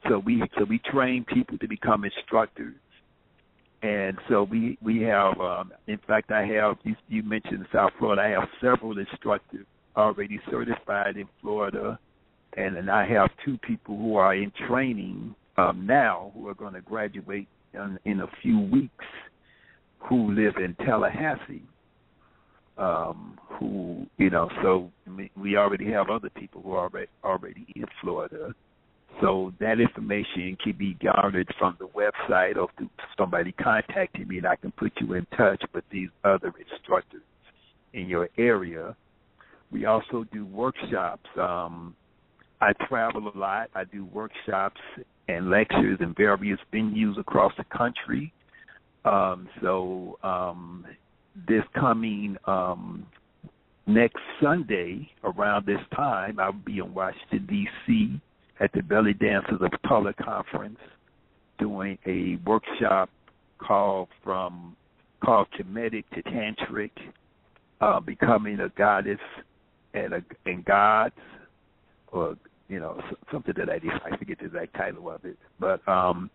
so we train people to become instructors. And so we have, in fact, I have, you mentioned South Florida, I have several instructors already certified in Florida, and I have 2 people who are in training now who are going to graduate in a few weeks who live in Tallahassee, who, so we already have other people who are already in Florida. So that information can be garnered from the website or through somebody contacting me, and I can put you in touch with these other instructors in your area. We also do workshops. I travel a lot. I do workshops and lectures in various venues across the country. So this coming next Sunday around this time, I'll be in Washington, D.C., at the Belly Dancers of Color Conference doing a workshop called Kemetic to Tantric, Becoming a Goddess and Gods, or, something that I forget the exact title of it. But I'll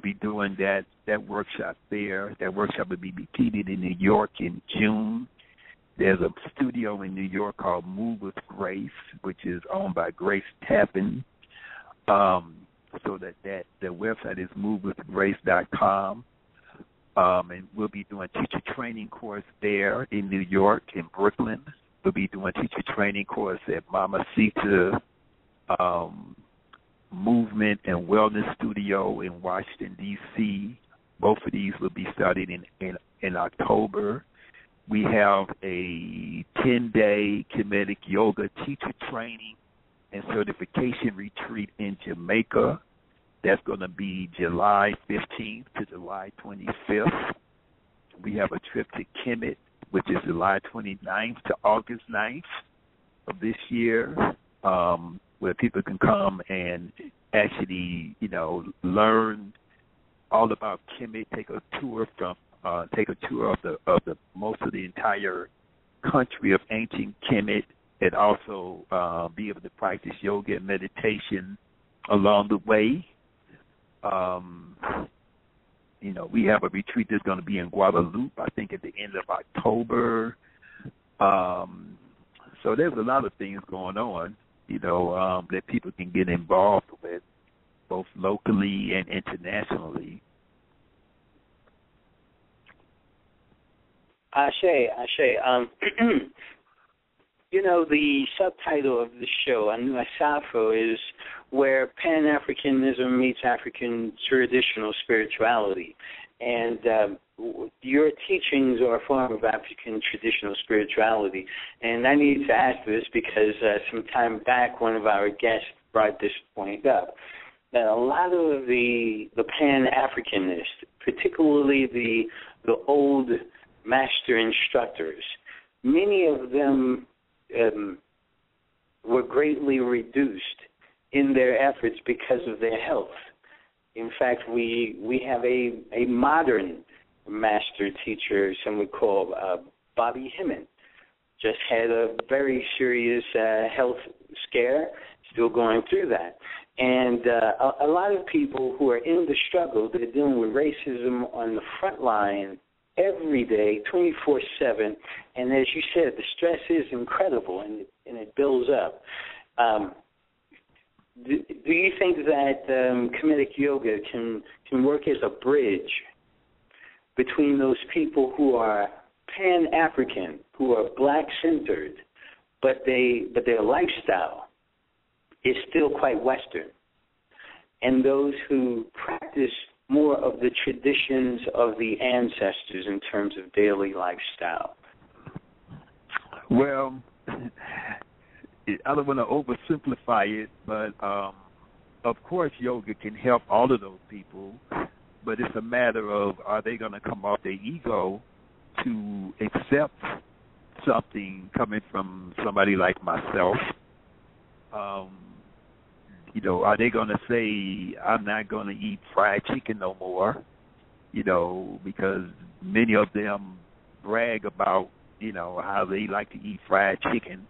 be doing that workshop there. That workshop will be repeated in New York in June. There's a studio in New York called Move with Grace, which is owned by Grace Tappan. So that the website is movewithgrace.com. And we'll be doing a teacher training course there in New York, in Brooklyn. We'll be doing a teacher training course at Mama Sita Movement and Wellness Studio in Washington, D.C. Both of these will be starting in October. We have a 10-day Kemetic yoga teacher training and certification retreat in Jamaica. That's going to be July 15th to July 25th. We have a trip to Kemet, which is July 29th to August 9th of this year, where people can come and actually, learn all about Kemet, take a tour of the most of the entire country of ancient Kemet, and also be able to practice yoga and meditation along the way. We have a retreat that's going to be in Guadalupe, I think, at the end of October. So there's a lot of things going on, that people can get involved with, both locally and internationally. Ashe. The subtitle of the show, Anu Asafo, is where Pan-Africanism meets African traditional spirituality. And your teachings are a form of African traditional spirituality. And I need to ask this because some time back one of our guests brought this point up, that a lot of the Pan-Africanists, particularly the old master instructors. Many of them were greatly reduced in their efforts because of their health. In fact, we have a modern master teacher, some would call Bobby Hemmon. Just had a very serious health scare, still going through that. And a lot of people who are in the struggle, they're dealing with racism on the front line every day, 24/7. And as you said, the stress is incredible, and it builds up. Do you think that Kemetic yoga can work as a bridge between those people who are Pan-African, who are black-centered, but their lifestyle is still quite Western, and those who practice more of the traditions of the ancestors in terms of daily lifestyle? Well, I don't want to oversimplify it, but of course yoga can help all of those people, but it's a matter of, are they going to come off their ego to accept something coming from somebody like myself? Are they going to say, I'm not going to eat fried chicken no more, because many of them brag about, how they like to eat fried chicken.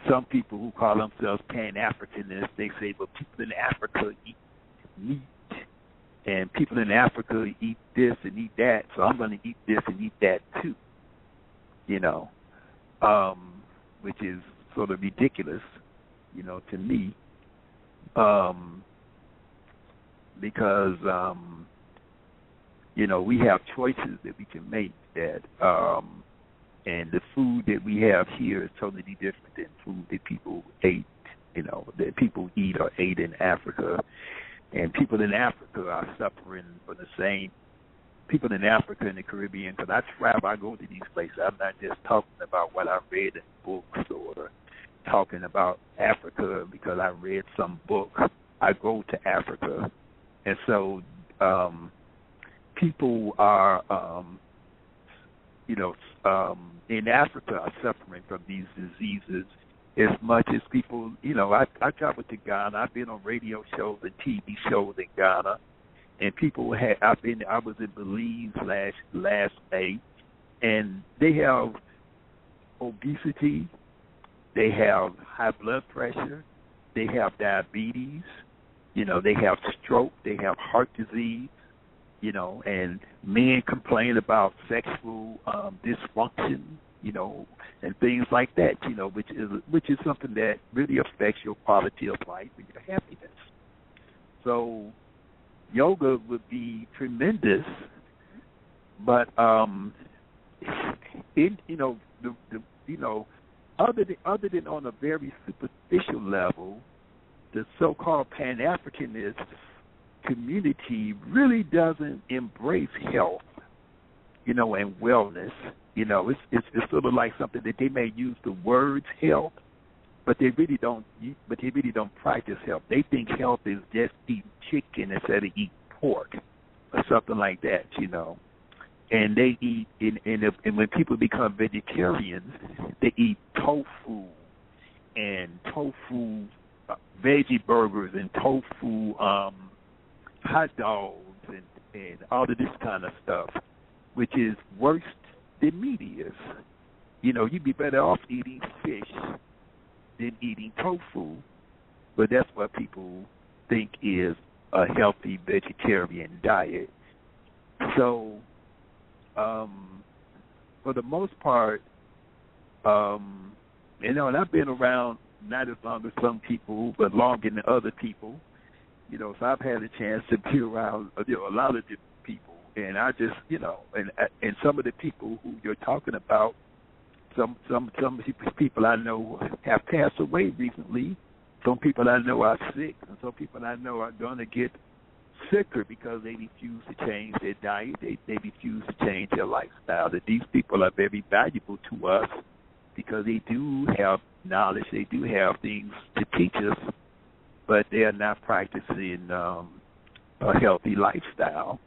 Some people who call themselves Pan-Africanists, they say, well, people in Africa eat meat, and people in Africa eat this and eat that, so I'm going to eat this and eat that too, which is sort of ridiculous, to me, because, we have choices that we can make that, and the food that we have here is totally different than food that people ate, that people eat or ate in Africa. And people in Africa are suffering for the same. People in Africa and the Caribbean, because I travel, I go to these places. I'm not just talking about what I read in books or talking about Africa because I read some book. I go to Africa. And so people are, in Africa are suffering from these diseases as much as people, I traveled to Ghana. I've been on radio shows and TV shows in Ghana, and people I was in Belize last May, and they have obesity, they have high blood pressure, they have diabetes, they have stroke, they have heart disease, and men complain about sexual dysfunction, and things like that, which is something that really affects your quality of life and your happiness. So yoga would be tremendous, but other than on a very superficial level, the so-called Pan-Africanist community really doesn't embrace health, and wellness. It's sort of like something that they may use the words health, but they really don't. But they really don't practice health. They think health is just eating chicken instead of eating pork, or something like that. And they eat. And when people become vegetarians, they eat tofu and tofu veggie burgers and tofu hot dogs and all of this kind of stuff, which is worse than meat is. You'd be better off eating fish than eating tofu, but that's what people think is a healthy vegetarian diet. So, for the most part, and I've been around not as long as some people, but longer than other people. So I've had a chance to be around, a lot of different people, and I just, and some of the people who you're talking about, some people I know have passed away recently. Some people I know are sick, and some people I know are going to get sicker because they refuse to change their diet. They refuse to change their lifestyle. That these people are very valuable to us because they do have knowledge. They do have things to teach us, but they are not practicing a healthy lifestyle.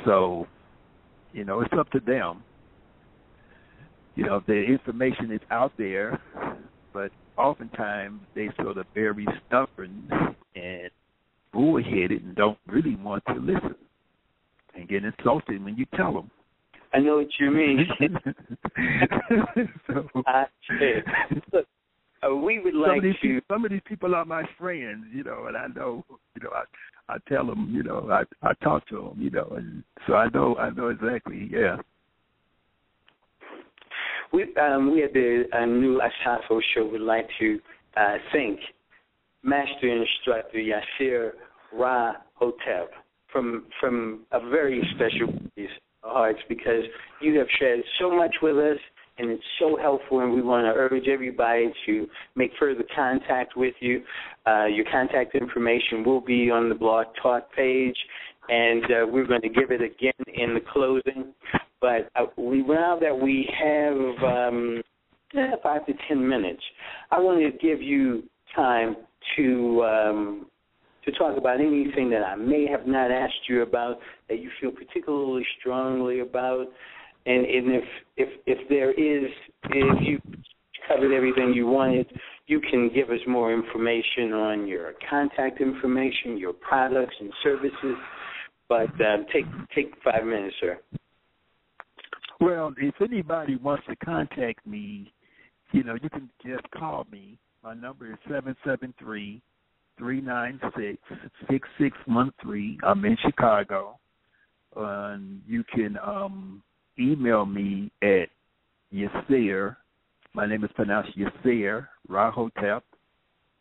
So, it's up to them. The information is out there, but oftentimes they sort of very stubborn and bullheaded and don't really want to listen and get insulted when you tell them. I know what you mean. So, look, we would like some of these people are my friends, and I know, I tell them, I talk to them, and so I know exactly, yeah. We at the Anu Asafo Show would like to thank Master Instructor Yirser Ra Hotep from a very special place of hearts, because you have shared so much with us, and it's so helpful, and we want to urge everybody to make further contact with you. Your contact information will be on the Blog Talk page, and we're going to give it again in the closing. But now that we have 5 to 10 minutes, I want to give you time to talk about anything that I may have not asked you about that you feel particularly strongly about, and if you covered everything you wanted, you can give us more information on your contact information, your products and services. But take 5 minutes, sir. Well, if anybody wants to contact me, you can just call me. My number is 773-396-6613. I'm in Chicago. You can email me at Yirser. My name is pronounced Yirser Ra Hotep,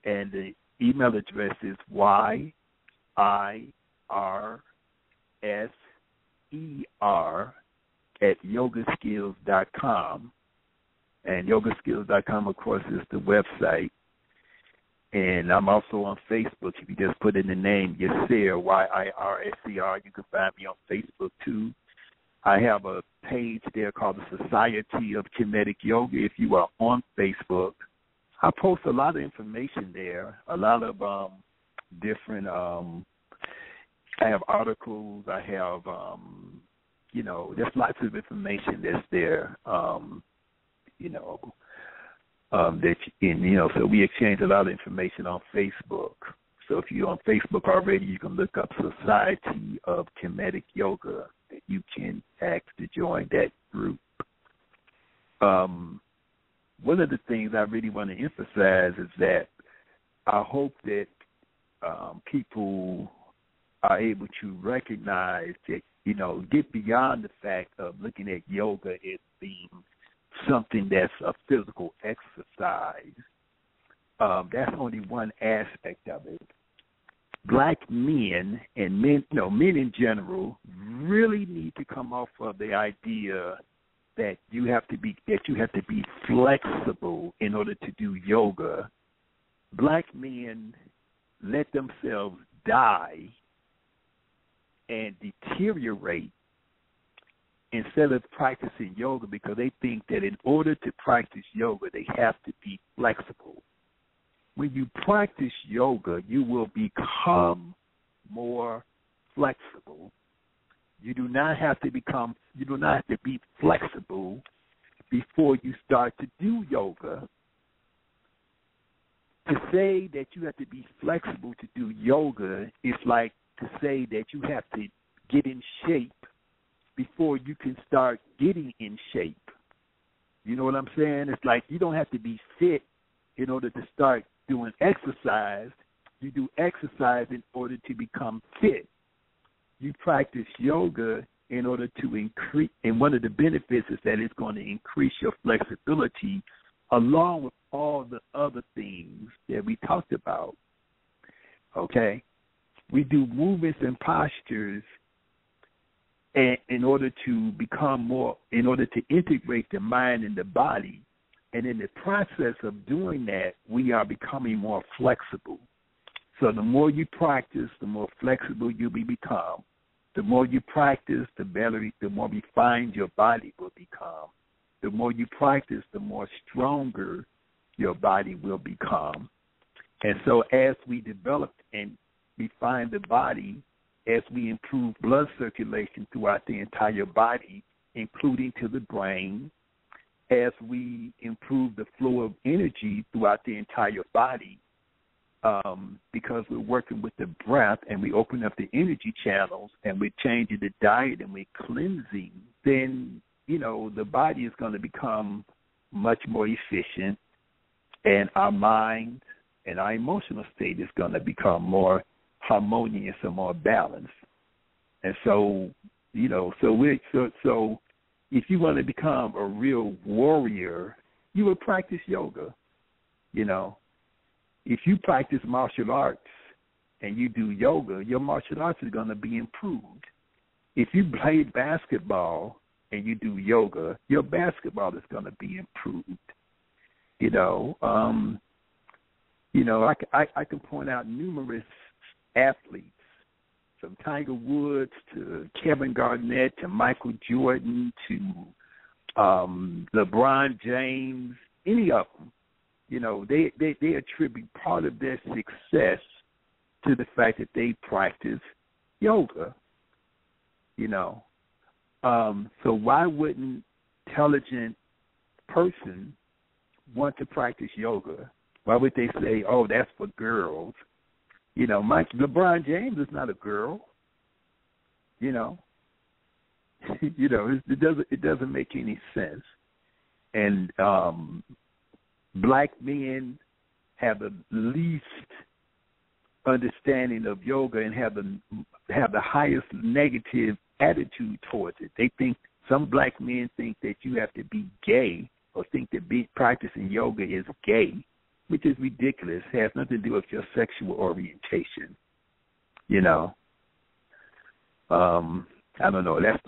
and the email address is YIRSER@yogaskills.com. And yogaskills.com, of course, is the website. And I'm also on Facebook. If you just put in the name Yirser, YIRSER, you can find me on Facebook, too. I have a page there called the Society of Kemetic Yoga. If you are on Facebook, I post a lot of information there, a lot of different, I have articles, I have, there's lots of information that's there, so we exchange a lot of information on Facebook. So if you're on Facebook already, you can look up Society of Kemetic Yoga. You can ask to join that group. One of the things I really want to emphasize is that I hope that people are able to recognize that, get beyond the fact of looking at yoga as being something that's a physical exercise. That's only one aspect of it. Black men and men in general really need to come off of the idea that you have to be flexible in order to do yoga. Black men let themselves die and deteriorate instead of practicing yoga because they think that in order to practice yoga, they have to be flexible. When you practice yoga, you will become more flexible. You do not have to be flexible before you start to do yoga. To say that you have to be flexible to do yoga is like to say that you have to get in shape before you can start getting in shape. You know what I'm saying? It's like you don't have to be fit in order to start doing exercise. You do exercise in order to become fit. You practice yoga in order to increase, and one of the benefits is that it's going to increase your flexibility along with all the other things that we talked about. Okay? We do movements and postures in order to integrate the mind and the body. And in the process of doing that, we are becoming more flexible. So the more you practice, the more flexible you become. The more you practice, the more refined your body will become. The more you practice, the more stronger your body will become. And so as we develop and refine the body as we improve blood circulation throughout the entire body, including to the brain, as we improve the flow of energy throughout the entire body, because we're working with the breath and we open up the energy channels and we're changing the diet and we're cleansing, then, the body is going to become much more efficient, and our mind and our emotional state is going to become more harmonious and more balanced. And so, so if you want to become a real warrior, you would practice yoga. If you practice martial arts and you do yoga, your martial arts is going to be improved. If you play basketball and you do yoga, your basketball is going to be improved. I can point out numerous athletes, from Tiger Woods to Kevin Garnett to Michael Jordan to LeBron James, any of them. They attribute part of their success to the fact that they practice yoga. So why wouldn't intelligent person want to practice yoga? Why would they say, "Oh, that's for girls"? LeBron James is not a girl. It doesn't make any sense. And black men have the least understanding of yoga and have the highest negative attitude towards it. Some black men think that you have to be gay or think that practicing yoga is gay, which is ridiculous. It has nothing to do with your sexual orientation. I don't know. That's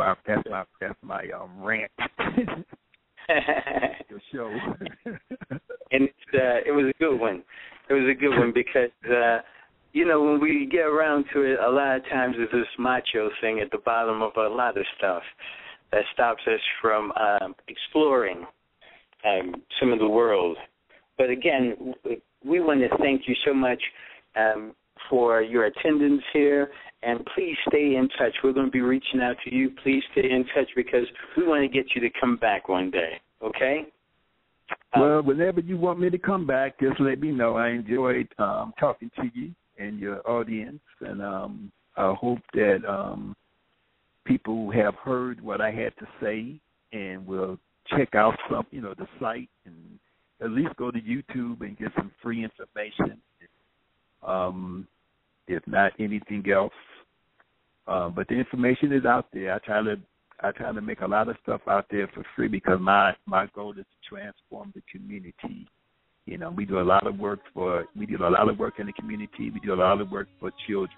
my rant. Your show. And it was a good one. It was a good one because when we get around to it, a lot of times there's this macho thing at the bottom of a lot of stuff that stops us from exploring some of the world. But again, we want to thank you so much for your attendance here, and please stay in touch. We're going to be reaching out to you. Please stay in touch because we want to get you to come back one day, okay? Well, whenever you want me to come back, just let me know. I enjoyed talking to you and your audience, and I hope that people have heard what I had to say and will check out the site and at least go to YouTube and get some free information. If not anything else, but the information is out there. I try to make a lot of stuff out there for free because my goal is to transform the community. We do a lot of work in the community. We do a lot of work for children.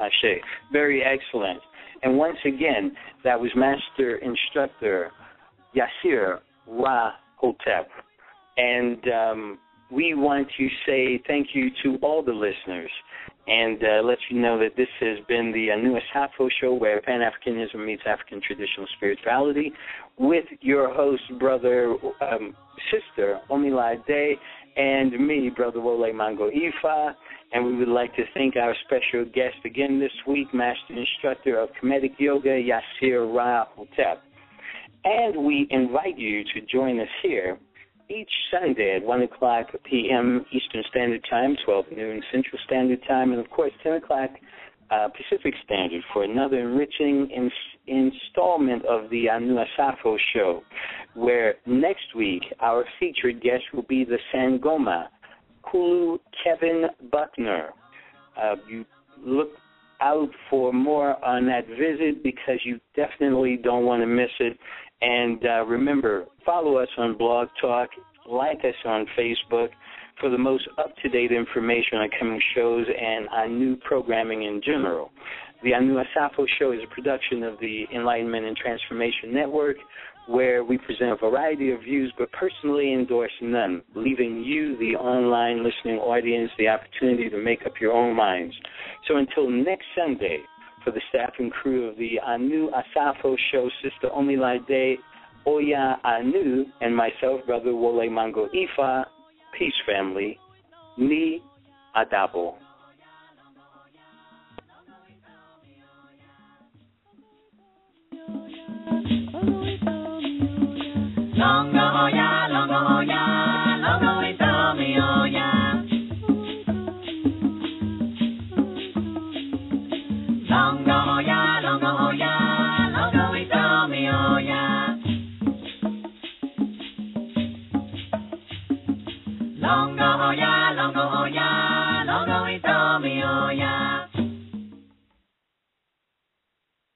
Ashe. Very excellent. And once again, that was Master Instructor Yirser Ra Hotep. And we want to say thank you to all the listeners and let you know that this has been the Anu Asafo Show, where Pan-Africanism meets African traditional spirituality, with your host, brother, sister, Omilade, and me, Brother Wole Mango Ifa. And we would like to thank our special guest again this week, Master Instructor of Kemetic Yoga, Yirser Ra Hotep. And we invite you to join us here each Sunday at 1 o'clock p.m. Eastern Standard Time, 12 noon Central Standard Time, and, of course, 10 o'clock Pacific Standard for another enriching installment of the Anu Asafo Show, where next week our featured guest will be the Sangoma, Kulu Kevin Buckner. You look out for more on that visit because you definitely don't want to miss it. And remember, follow us on Blog Talk, like us on Facebook for the most up-to-date information on coming shows and on new programming in general. The Anu Asafo Show is a production of the Enlightenment and Transformation Network, where we present a variety of views but personally endorse none, leaving you, the online listening audience, the opportunity to make up your own minds. So until next Sunday, for the staff and crew of the Anu Asafo Show, Sister Omilade, Oya Anu, and myself, Brother Wole Mango Ifa, peace, family. Ni Adabo. Longo, oh yeah, longo, oh yeah, longo, we tell me, oh yeah. Longo, oh yeah, longo, oh yeah, longo, we tell me, oh yeah. Longo, oh yeah, longo, oh yeah, longo, we tell me, oh yeah.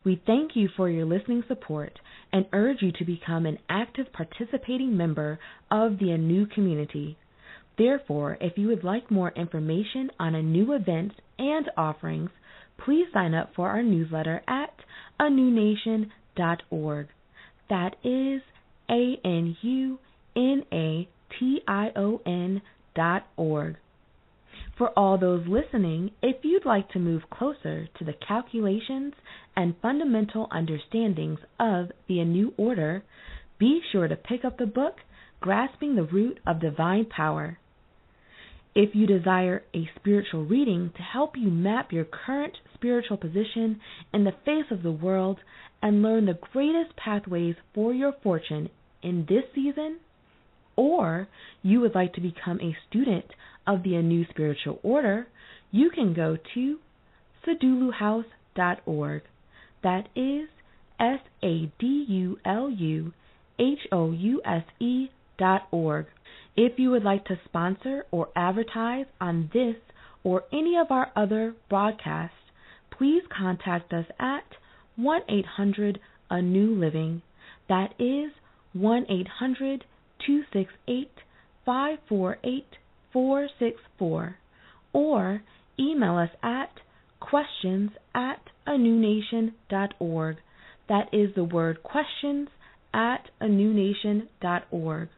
We thank you for your listening support and urge you to become an active participating member of the Anu community. Therefore, if you would like more information on Anu events and offerings, please sign up for our newsletter at anunation.org. That is ANUNATION.org. For all those listening, if you'd like to move closer to the calculations and fundamental understandings of the Anu Order, be sure to pick up the book, Grasping the Root of Divine Power. If you desire a spiritual reading to help you map your current spiritual position in the face of the world and learn the greatest pathways for your fortune in this season, or you would like to become a student of the Anu Spiritual Order, you can go to saduluhouse.org. That is SADULUHOUSE.org. If you would like to sponsor or advertise on this or any of our other broadcasts, please contact us at 1-800-ANU-LIVING. That is 1-800-268-548464. Or email us at questions@anunation.org. That is the word questions@anunation.org.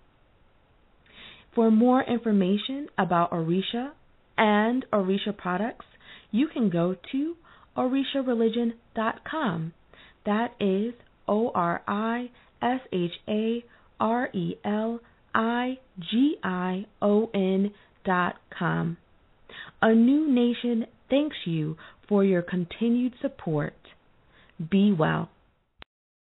For more information about Orisha and Orisha products, you can go to orishareligion.com. That is ORISHARELIGION.com. Anu Nation thanks you for your continued support. Be well.